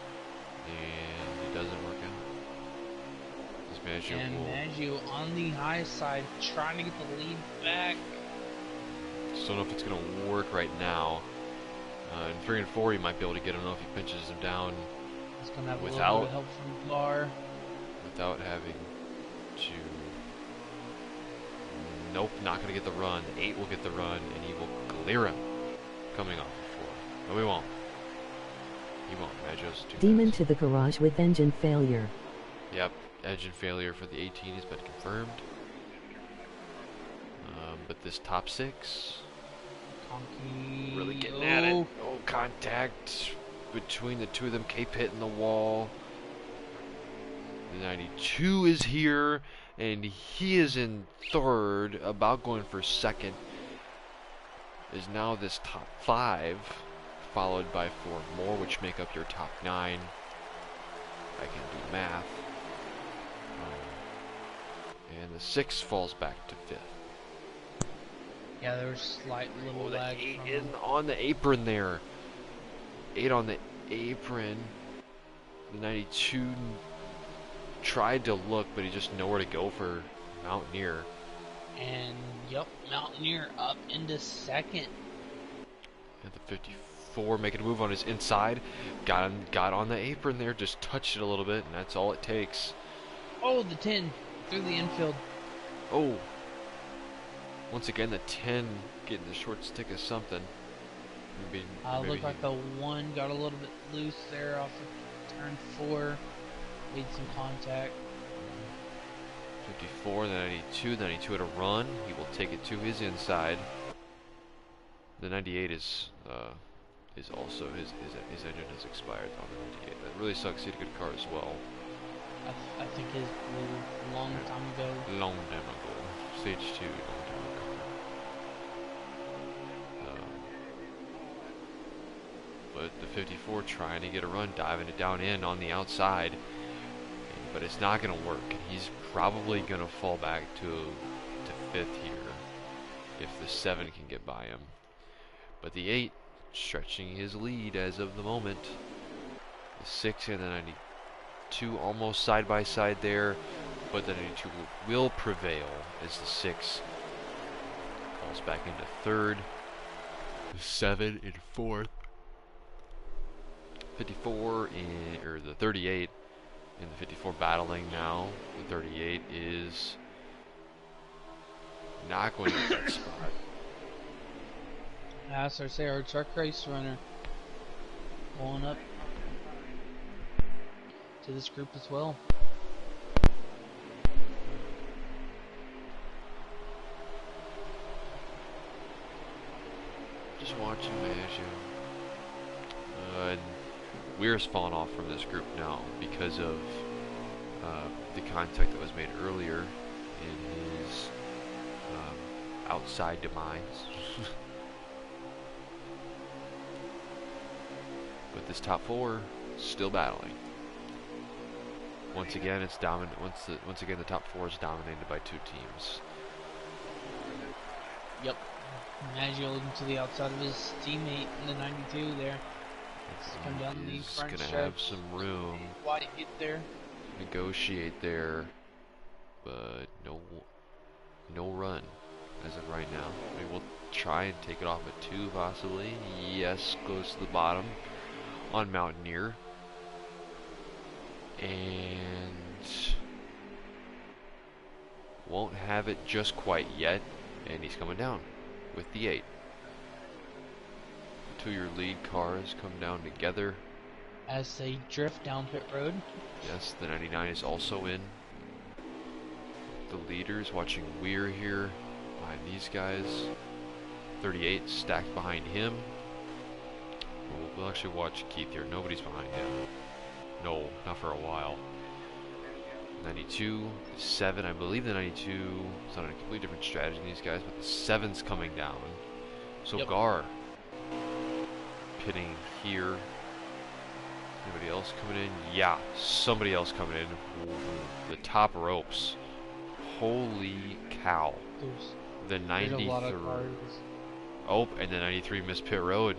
and it doesn't work out. This Maggio and Maggio on the high side, trying to get the lead back. Just don't know if it's going to work right now. In 3 and 4, he might be able to get him if he pinches him down. He's going to have a little bit of help from Gar. Without having to. Nope, not going to get the run. 8 will get the run, and he will clear him coming off. No, we won't. He won't. Maggio's too Demon fast. to the garage with engine failure. Yep, engine failure for the 18 has been confirmed. But this top 6, Conky. really getting at it. Oh, contact between the two of them. Cape hitting the wall. The 92 is here, and he is in third, about going for second. Is now this top 5. Followed by 4 more, which make up your top 9. I can do math. And the 6 falls back to 5th. Yeah, there was slight little lag. 8 is on the apron there. 8 on the apron. The 92 tried to look, but he just nowhere to go for Mountaineer. And, yep, Mountaineer up into second. And the 54 making a move on his inside. Got on the apron there, just touched it a little bit, and that's all it takes. Oh, the 10 through the infield. Oh. Once again, the 10 getting the short stick of something. Maybe Looked like the 1 got a little bit loose there off of turn 4. Made some contact. 54, the 92. The 92 at a run. He will take it to his inside. The 98 is also his engine has expired on the 98. That really sucks. He had a good car as well. I think his blew a long time ago. Long time ago. Stage 2, long time ago. But the 54 trying to get a run, diving it down in on the outside. But it's not going to work. He's probably going to fall back to 5th here if the 7 can get by him. But the 8 stretching his lead as of the moment. The 6 and the 92 almost side by side there, but the 92 will prevail as the 6 falls back into 3rd. The 7 in 4th. 54 in, or the 38 and the 54 battling now. The 38 is not going to get that spot. As I say, our truck race runner pulling up to this group as well. Just watching Maggio. And Weir's fallen off from this group now because of the contact that was made earlier in his outside demise. But this top 4 still battling. Once again, it's dominant. Once again, the top 4 is dominated by 2 teams. Yep. Maggio looking to the outside of his teammate in the 92 there. Come down the front He's gonna stretch. have some room. White get there. Negotiate there, but no run as of right now. Maybe we'll try and take it off at 2 possibly. Yes, goes to the bottom on Mountaineer. And won't have it just quite yet, and he's coming down with the 8. 2 of your lead cars come down together. as they drift down pit road. Yes, the 99 is also in. The leaders watching Weir here behind these guys. 38 stacked behind him. We'll actually watch Keith here. Nobody's behind him. No, not for a while. 92, the 7. I believe the 92 is on a completely different strategy than these guys, but the 7's coming down. So Yep. Gar pitting here. Anybody else coming in? Yeah, somebody else coming in. The top ropes. Holy cow. The There's 93. a lot of cars. Oh, and the 93 missed pit road.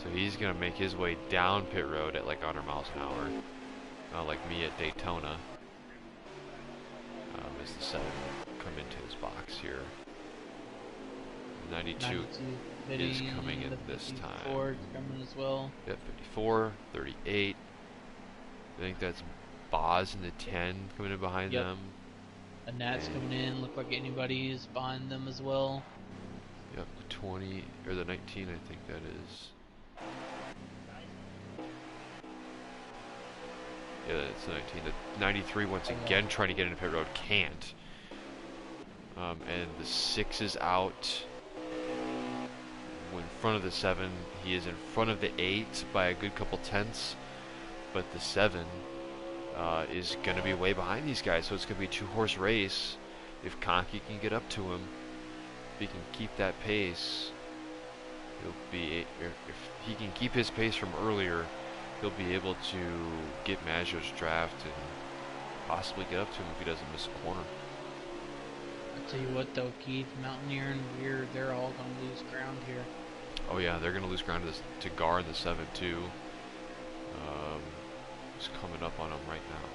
So he's going to make his way down pit road at like 100 miles an hour. Like me at Daytona. As the 7 come into his box here. 92 is coming in this time. 54 is coming as well. Yep, 54, 38. I think that's Boz in the 10 coming in behind Yep. them. A Nat's coming in. Look like anybody is behind them as well. Yep, the 20 or the 19, I think that is. Yeah, that's the 19. The 93 once again trying to get into pit road, can't. And the 6 is out. In front of the 7, he is in front of the 8 by a good couple tenths, but the 7 is going to be way behind these guys, so it's going to be a 2-horse race. If Conky can get up to him, if he can keep that pace, he'll be. If he can keep his pace from earlier, he'll be able to get Maggio's draft and possibly get up to him if he doesn't miss a corner. I'll tell you what though, Keith, Mountaineer and Weir, they're all going to lose ground here. Oh yeah, they're going to lose ground to Gar in the 7 too. He's coming up on him right now.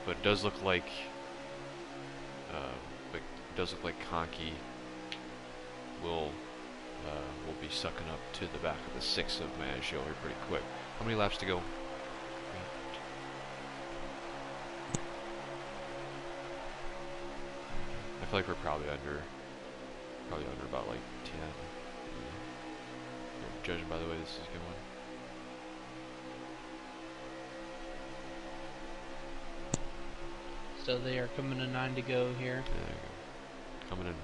But it does look like Conky will be sucking up to the back of the 6 of Maggio here pretty quick. How many laps to go? I feel like we're probably under about like 10. Judging by the way this is going. So they are coming to 9 to go here. Yeah, there you go. Coming in 9.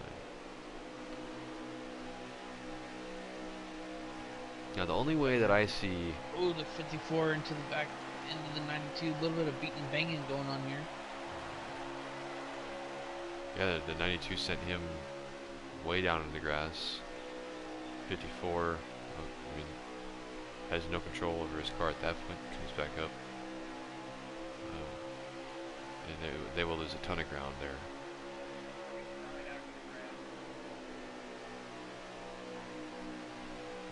Now the only way that I see. Oh, the 54 into the back end of the 92. A little bit of beating and banging going on here. Yeah, the 92 sent him way down in the grass. 54, I mean, has no control over his car at that point. Comes back up, and they will lose a ton of ground there.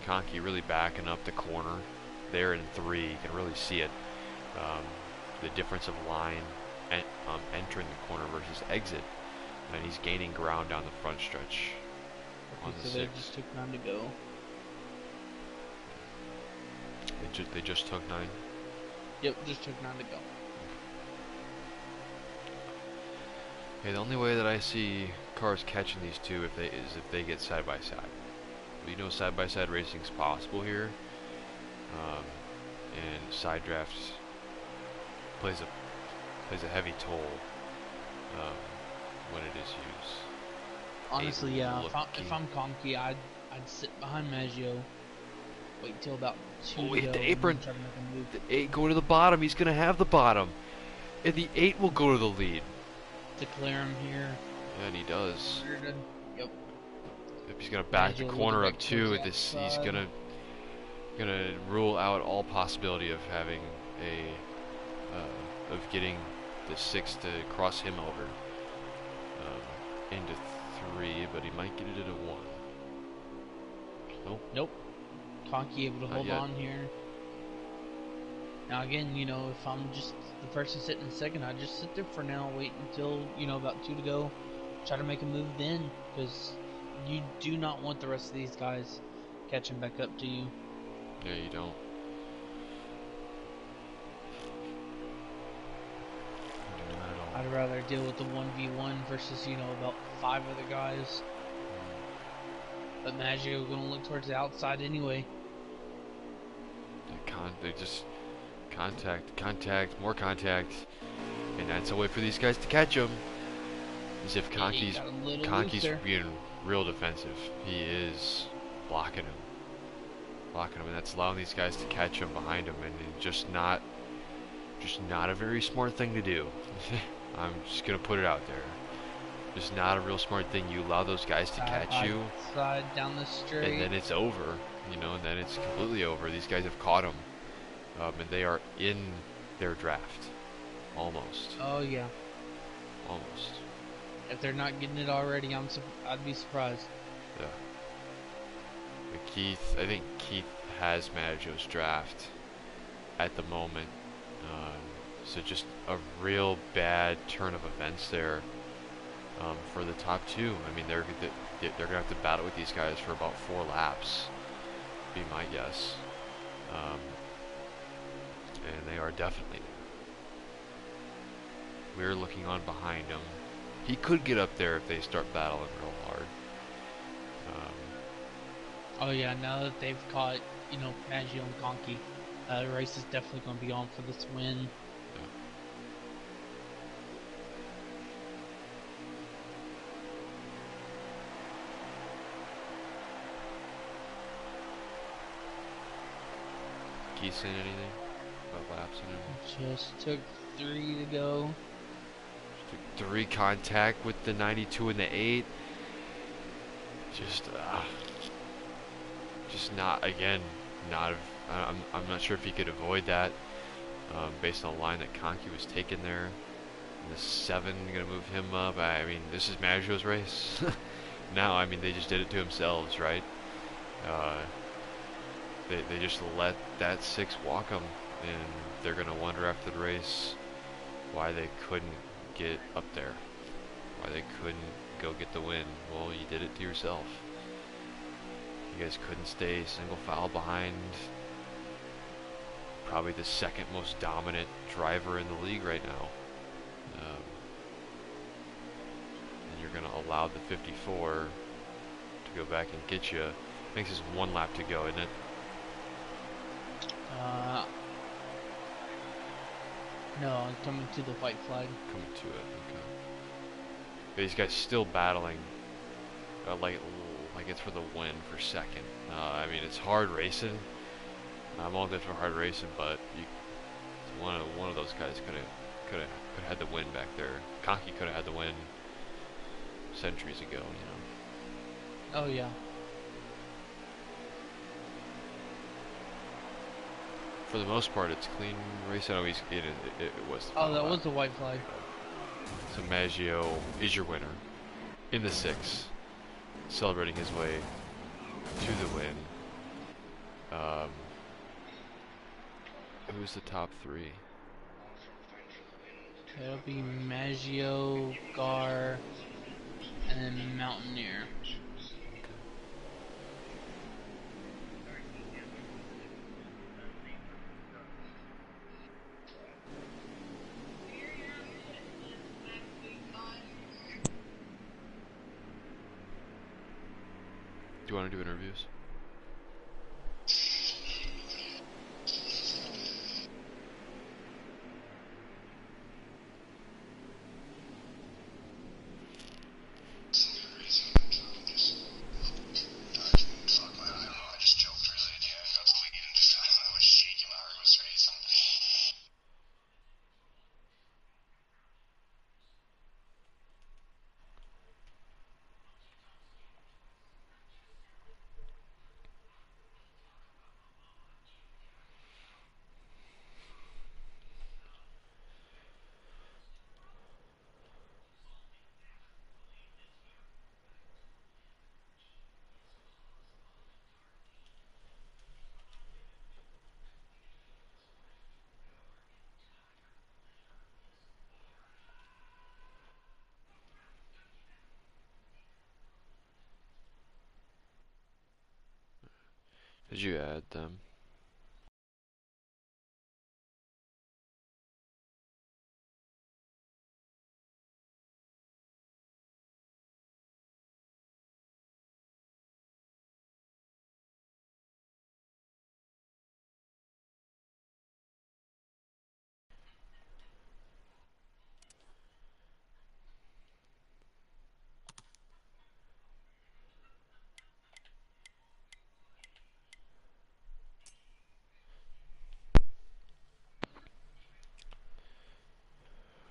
Conky really backing up the corner there in 3. You can really see it. The difference of line and entering the corner versus exit. And he's gaining ground down the front stretch on the 6. They just took 9 to go. They just took 9? Yep, just took 9 to go. Okay, the only way that I see cars catching these two is if they get side by side. We know side by side racing is possible here, and side drafts plays a heavy toll when it is used. Honestly, yeah. If I'm Conky, I'd sit behind Maggio. Wait till about 2 to Oh, he hit go the apron. and try to make a move. The 8 going to the bottom. He's going to have the bottom. And the 8 will go to the lead. To clear him here. Yeah, and he does. Yep. If he's going to back Maggio the a corner little up bit too, towards the he's outside. gonna rule out all possibility of having of getting the 6 to cross him over into 3, but he might get it at a 1. Nope. Nope. Conky able to hold yet. on here. Now again, you know, if I'm just the person sitting in second, I just sit there for now, wait until, you know, about 2 to go, try to make a move then, because you do not want the rest of these guys catching back up to you. Yeah, you don't. You do not at all. I'd rather deal with the 1v1 versus, you know, about 5 other guys. But Maggio gonna look towards the outside anyway. Yeah, They just contact, more contact, and that's a way for these guys to catch him. As if Yeah, he got a little Conky's looser. being real defensive. He is blocking him, and that's allowing these guys to catch him behind him, and just not a very smart thing to do. I'm just gonna put it out there. Just not a real smart thing. You allow those guys to catch you, Side down the straight. and then it's over. You know, and then it's completely over. These guys have caught him, and they are in their draft, almost. Oh yeah. Almost. If they're not getting it already, I'd be surprised. Yeah. But I think Keith has Maggio's draft at the moment. So just a real bad turn of events there for the top two. I mean, they're gonna have to battle with these guys for about 4 laps, be my guess. And they are definitely there. We're looking on behind him. He could get up there if they start battling real hard. Oh yeah, now that they've caught, Maggio and Conky, the race is definitely going to be on for this win. Keith saying anything about laps and everything? Just took 3 to go. Just took 3 contact with the 92 and the 8. Just not, again, I'm not sure if he could avoid that based on the line that Conky was taking there. And the 7 gonna move him up. I mean, this is Maggio's race. Now, I mean, they just did it to themselves, right? They just let that 6 walk them, and they're gonna wonder after the race why they couldn't get up there, why they couldn't go get the win. Well, you did it to yourself. You guys couldn't stay single file behind probably the 2nd most dominant driver in the league right now. And you're going to allow the 54 to go back and get you. I think there's 1 lap to go, isn't it? No, I'm coming to the white flag. Coming to it, okay. These guys still battling, like it's for the win for 2nd. I mean, it's hard racing. I'm all good for hard racing, but one of those guys could have had the win back there. Conky could have had the win centuries ago, Oh yeah. For the most part, it's clean racing. Oh, it was. Oh, that was the white flag. So Maggio is your winner in the 6, celebrating his way to the win. Who's the top 3? It'll be Maggio, Gar, and then Mountaineer. Do you want to do interviews? Did you add them?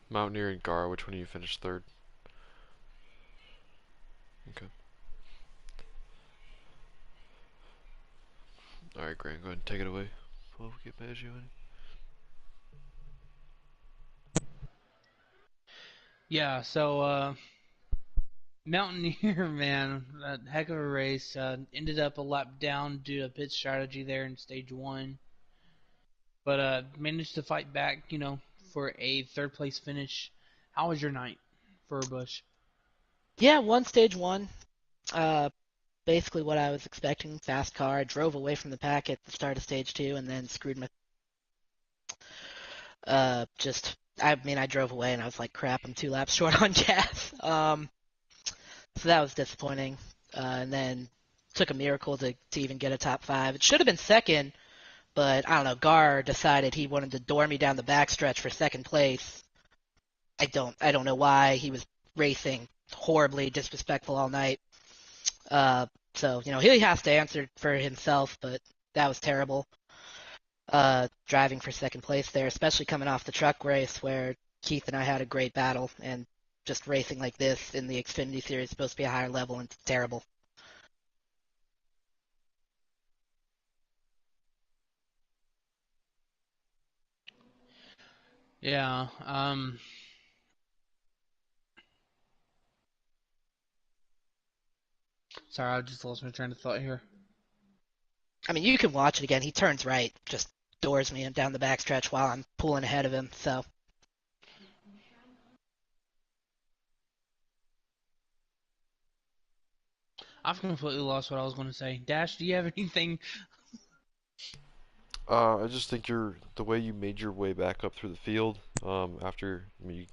Mountaineer and Gar, which one do you finish third? Okay. Alright, Grant, go ahead and take it away. We'll get past you. Yeah, so Mountaineer, man, a heck of a race. Ended up a lap down due to pit strategy there in stage one, but managed to fight back, for a third place finish. How was your night for Busch? Yeah, won stage one. Uh, Basically what I was expecting. Fast car. I drove away from the pack at the start of stage two, and then screwed my. I drove away, and I was like, crap, I'm 2 laps short on gas. So that was disappointing. And then took a miracle to even get a top five. It should have been second, but I don't know. Gar decided he wanted to door me down the backstretch for second place. I don't know why. He was racing horribly, disrespectful all night. So he has to answer for himself, but that was terrible. Driving for second place there, especially coming off the truck race where Keith and I had a great battle, and just racing like this in the Xfinity Series is supposed to be a higher level, and it's terrible. Yeah, sorry, I just lost my train of thought here. I mean, you can watch it again. He turns right, just doors me down the backstretch while I'm pulling ahead of him. So I've completely lost what I was going to say. Dash, do you have anything? I just think the way you made your way back up through the field. After you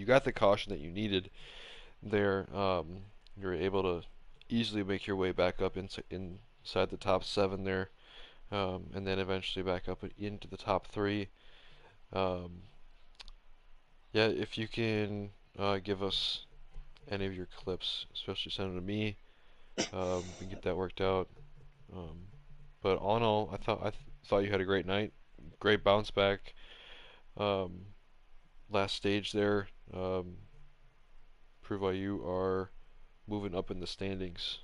got the caution that you needed there. You were able to easily make your way back up inside the top 7 there, and then eventually back up into the top 3. Um, yeah, if you can give us any of your clips, especially send them to me, we can get that worked out. Um, but all in all, I thought you had a great night, great bounce back. Um, Last stage there, prove why you are moving up in the standings.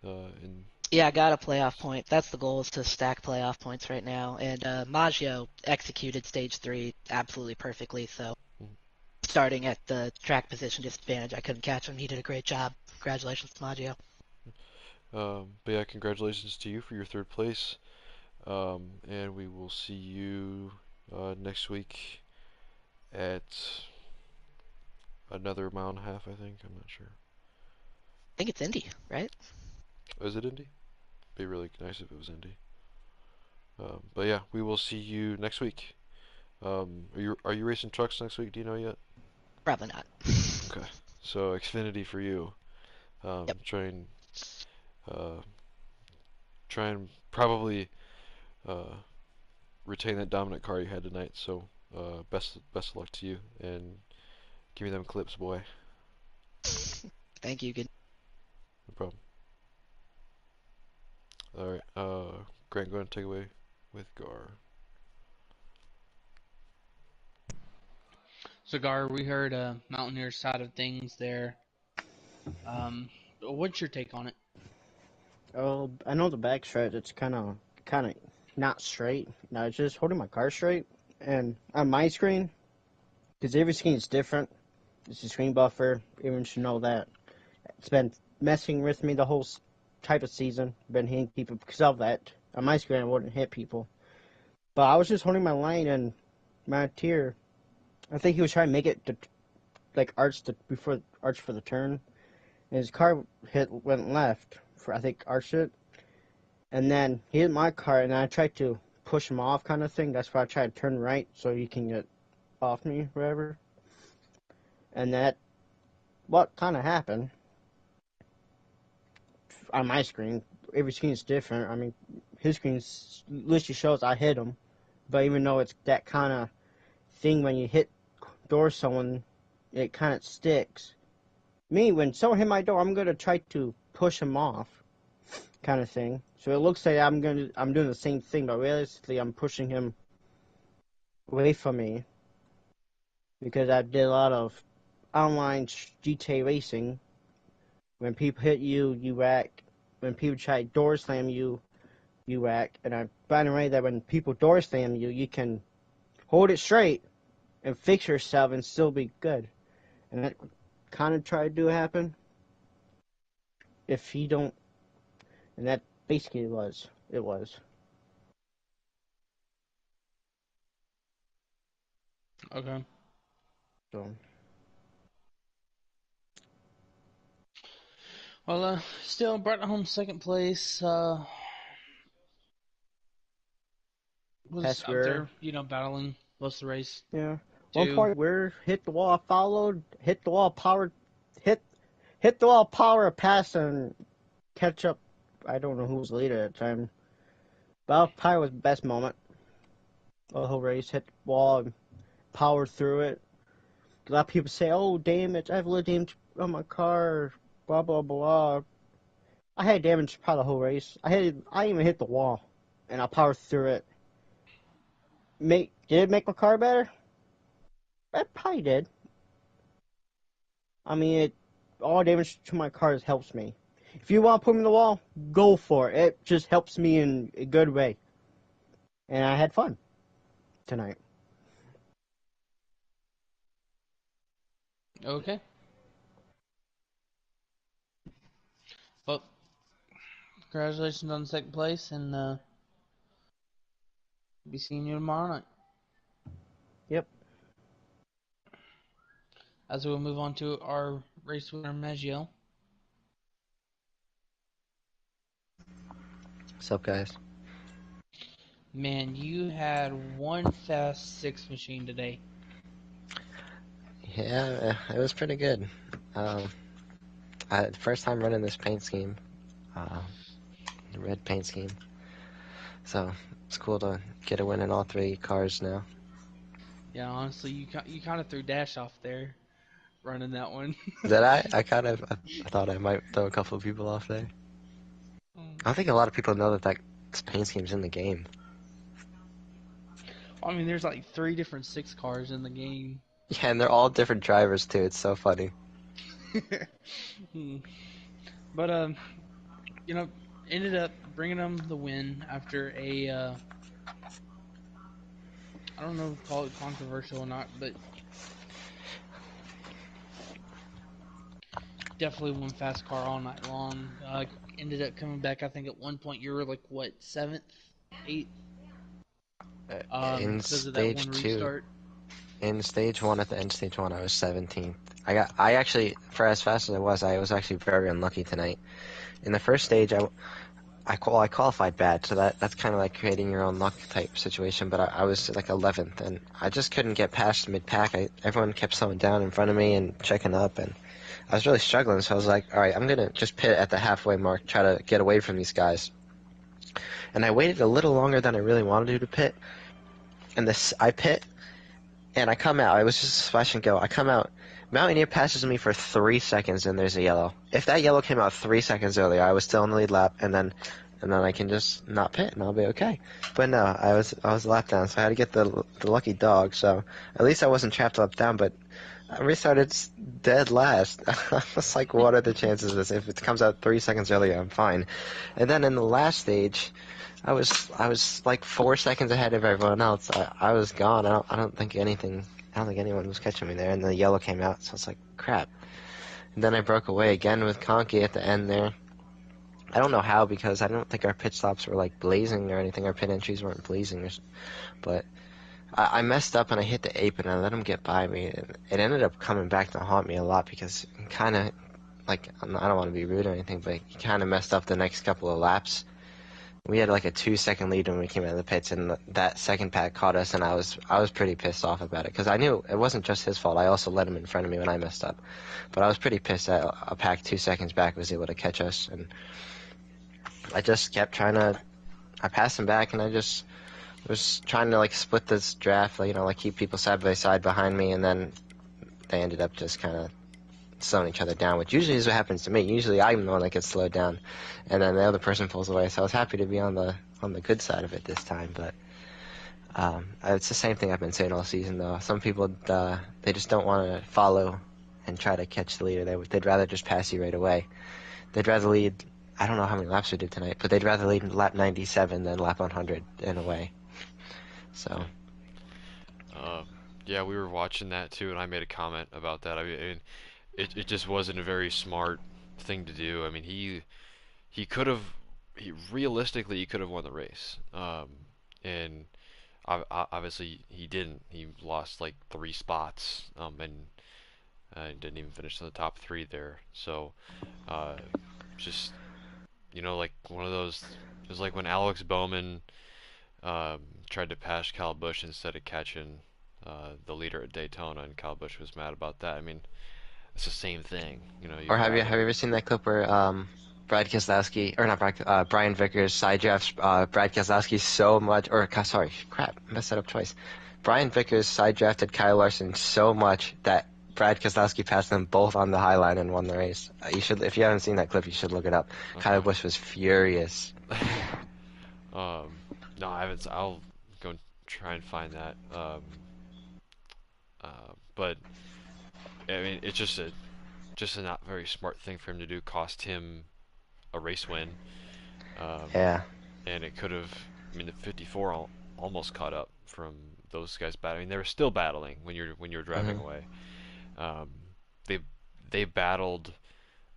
And yeah, I got a playoff point. That's the goal, is to stack playoff points right now. And Maggio executed stage three absolutely perfectly. So starting at the track position disadvantage, I couldn't catch him. He did a great job. Congratulations to Maggio. but yeah, congratulations to you for your third place. And we will see you next week at another mile and a half, I think. I'm not sure. I think it's Indy, right? Is it Indy? Be really nice if it was Indy. But yeah, we will see you next week. Are you racing trucks next week? Do you know yet? Probably not. Okay, so Xfinity for you. Yep. Uh, try and probably retain that dominant car you had tonight. So best of luck to you, and give me them clips, boy. Thank you. Good. No problem. All right, Grant, go ahead and take away with Gar. Cigar, we heard Mountaineer's side of things there. What's your take on it? Oh, I know the backstretch. It's kind of not straight. No, it's just holding my car straight. And on my screen, because every screen is different, it's a screen buffer. Everyone should know that. It's been messing with me the whole type of season. Been hitting people because of that. On my screen, I wouldn't hit people. But I was just holding my line, and Mountaineer, I think he was trying to make it to, like, arch for the turn. And his car went left for, I think, arched it. And then he hit my car, and I tried to push him off, kind of thing. That's why I tried to turn right so he can get off me, whatever. And what kind of happened on my screen. Every screen is different. I mean, his screen literally shows I hit him, but even though it's that kind of thing when you door someone, it kind of sticks. Me, when someone hit my door, I'm gonna try to push him off, kind of thing. So it looks like I'm doing the same thing, but realistically, I'm pushing him away from me. because I did a lot of online GTA racing. When people hit you, you wreck. When people try to door slam you, you wreck. And I found a way that when people door slam you, you can hold it straight and fix yourself and still be good. And that kind of tried to happen. If you don't, and that basically was. It was. Okay. So. Well, still brought home second place. Was That's up where. there, battling most of the race. Yeah. One Two. point where hit the wall, followed, hit the wall, power, hit the wall, power, pass, and catch up. I don't know who was leader at the time. But probably was the best moment. The whole race, hit the wall, and powered through it. A lot of people say, "Oh, damage! I have a little damage on my car." Blah blah blah. I had damage probably the whole race. I even hit the wall, and I powered through it. Did it make my car better? It probably did. I mean, all damage to my cars helps me. If you want to put me in the wall, go for it. It just helps me in a good way. And I had fun tonight. Okay. Well, congratulations on second place, and be seeing you tomorrow night. Yep. As we'll move on to our race winner, Maggio. What's up, guys? Man, you had one fast six machine today. Yeah, it was pretty good. First time running this paint scheme, the red paint scheme. So it's cool to get a win in all three cars now. Yeah, honestly, you kind of threw Dash off there, running that one. Did I? I thought I might throw a couple of people off there. I don't think a lot of people know that paint scheme's in the game. I mean, there's like 3 different 6 cars in the game. Yeah, and they're all different drivers too. It's so funny. But ended up bringing them the win after a I don't know if to call it controversial or not, but definitely one fast car all night long. Ended up coming back. I think at one point you were like what 7th, 8th. In Because of that stage one 2, restart. in stage 1 at the end stage 1, I was 17th. I actually, for as fast as I was actually very unlucky tonight. In the first stage, I qualified bad, so that's kind of like creating your own luck type situation. But I was like 11th, and I just couldn't get past mid-pack. Everyone kept slowing down in front of me and checking up, and I was really struggling. So I was like, all right, I'm gonna just pit at the halfway mark, try to get away from these guys. And I waited a little longer than I really wanted to pit, and I pit, and I come out. I was just a splash and go. I come out. Mountaineer passes me for 3 seconds, and there's a yellow. If that yellow came out 3 seconds earlier, I was still in the lead lap, and then I can just not pit, and I'll be okay. But no, I was a lap down, so I had to get the lucky dog. So at least I wasn't trapped lap down, but I restarted dead last. I was like, what are the chances of this? If it comes out 3 seconds earlier, I'm fine. And then in the last stage, I was like 4 seconds ahead of everyone else. I was gone. I don't think anyone was catching me there, and the yellow came out, so I was like, crap. And then I broke away again with Conky at the end there. I don't know how, because I don't think our pit stops were like blazing or anything. Our pit entries weren't blazing, but I messed up and I hit the ape and I let him get by me. And it ended up coming back to haunt me a lot because kind of, like, I don't want to be rude or anything, but he kind of messed up the next couple of laps. We had like a 2-second lead when we came out of the pits, and that second pack caught us, and I was pretty pissed off about it because I knew it wasn't just his fault. I also let him in front of me when I messed up, but I was pretty pissed that a pack 2 seconds back was able to catch us, and I just kept trying to. I passed him back, and I just was trying to like split this draft, like keep people side by side behind me, and then they ended up just kind of slowing each other down, which usually is what happens to me. Usually I'm the one that gets slowed down, and then the other person pulls away. So I was happy to be on the good side of it this time, but It's the same thing I've been saying all season, though. Some people, they just don't want to follow and try to catch the leader. They'd rather just pass you right away. They'd rather lead. I don't know how many laps we did tonight, but they'd rather lead lap 97 than lap 100 in a way. So. Yeah, we were watching that too, and I made a comment about that. I mean, it just wasn't a very smart thing to do. I mean, he could have, realistically, he could have won the race. And obviously he didn't. He lost like 3 spots, and didn't even finish in the top 3 there. So, just like one of those. It was like when Alex Bowman tried to pass Kyle Busch instead of catching the leader at Daytona, and Kyle Busch was mad about that. I mean, it's the same thing. Or have you ever seen that clip where Brad Keselowski, or not Brad, Brian Vickers side drafts Brad Keselowski so much, or sorry, crap, messed that up twice. Brian Vickers side drafted Kyle Larson so much that Brad Keselowski passed them both on the high line and won the race. You should, if you haven't seen that clip, you should look it up. Okay. Kyle Busch was furious. No, I haven't. I'll go and try and find that. But I mean, it's just a not very smart thing for him to do. Cost him a race win. Yeah. And it could have. I mean, the 54 almost caught up from those guys battling. They were still battling when you're driving away. They battled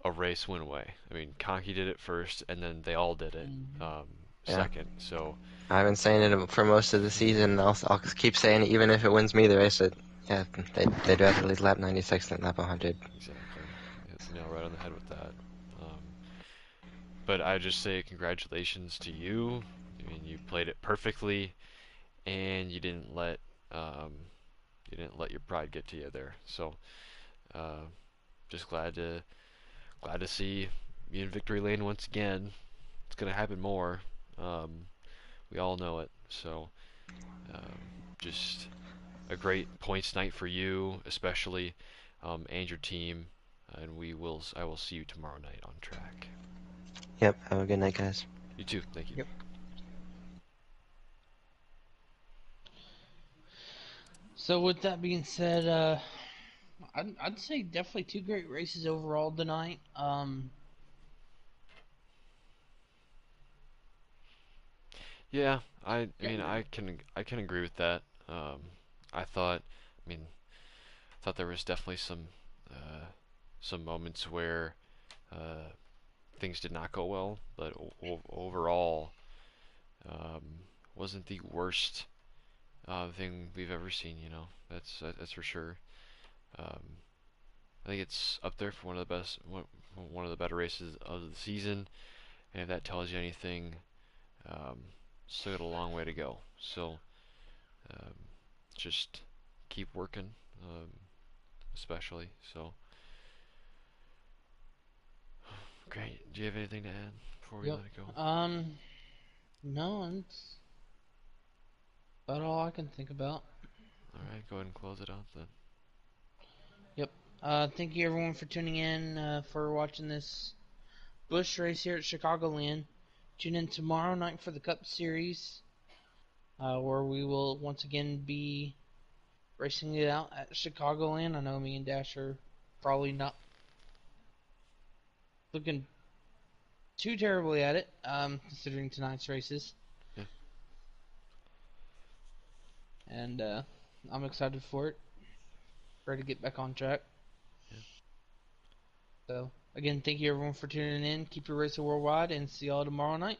a race win away. I mean, Conky did it first, and then they all did it second. So I've been saying it for most of the season. I'll keep saying it, even if it wins me the race. Yeah, they'd rather lead lap 96 than lap 100. Exactly. Hit the nail right on the head with that. But I just say congratulations to you. I mean, you played it perfectly, and you didn't let your pride get to you there. So, just glad to see you in victory lane once again. It's gonna happen more. We all know it. So, just a great points night for you, especially, and your team. And I will see you tomorrow night on track. Yep. Have a good night, guys. You too. Thank you. Yep. So with that being said, I'd say definitely 2 great races overall tonight. Yeah, I mean, I can agree with that. I thought there was definitely some moments where things did not go well, but overall, wasn't the worst thing we've ever seen. That's for sure. I think it's up there for one of the better races of the season, and if that tells you anything, still got a long way to go. So, just keep working, especially. So, great. Do you have anything to add before we let it go? No, it's about all I can think about. All right, go ahead and close it out then. Yep. Thank you everyone for tuning in, for watching this Busch race here at Chicagoland. Tune in tomorrow night for the Cup Series, where we will once again be racing it out at Chicagoland. I know me and Dash are probably not looking too terribly at it, considering tonight's races. Yeah. And I'm excited for it. Ready to get back on track. Yeah. So, again, thank you everyone for tuning in. Keep your racing worldwide, and see y'all tomorrow night.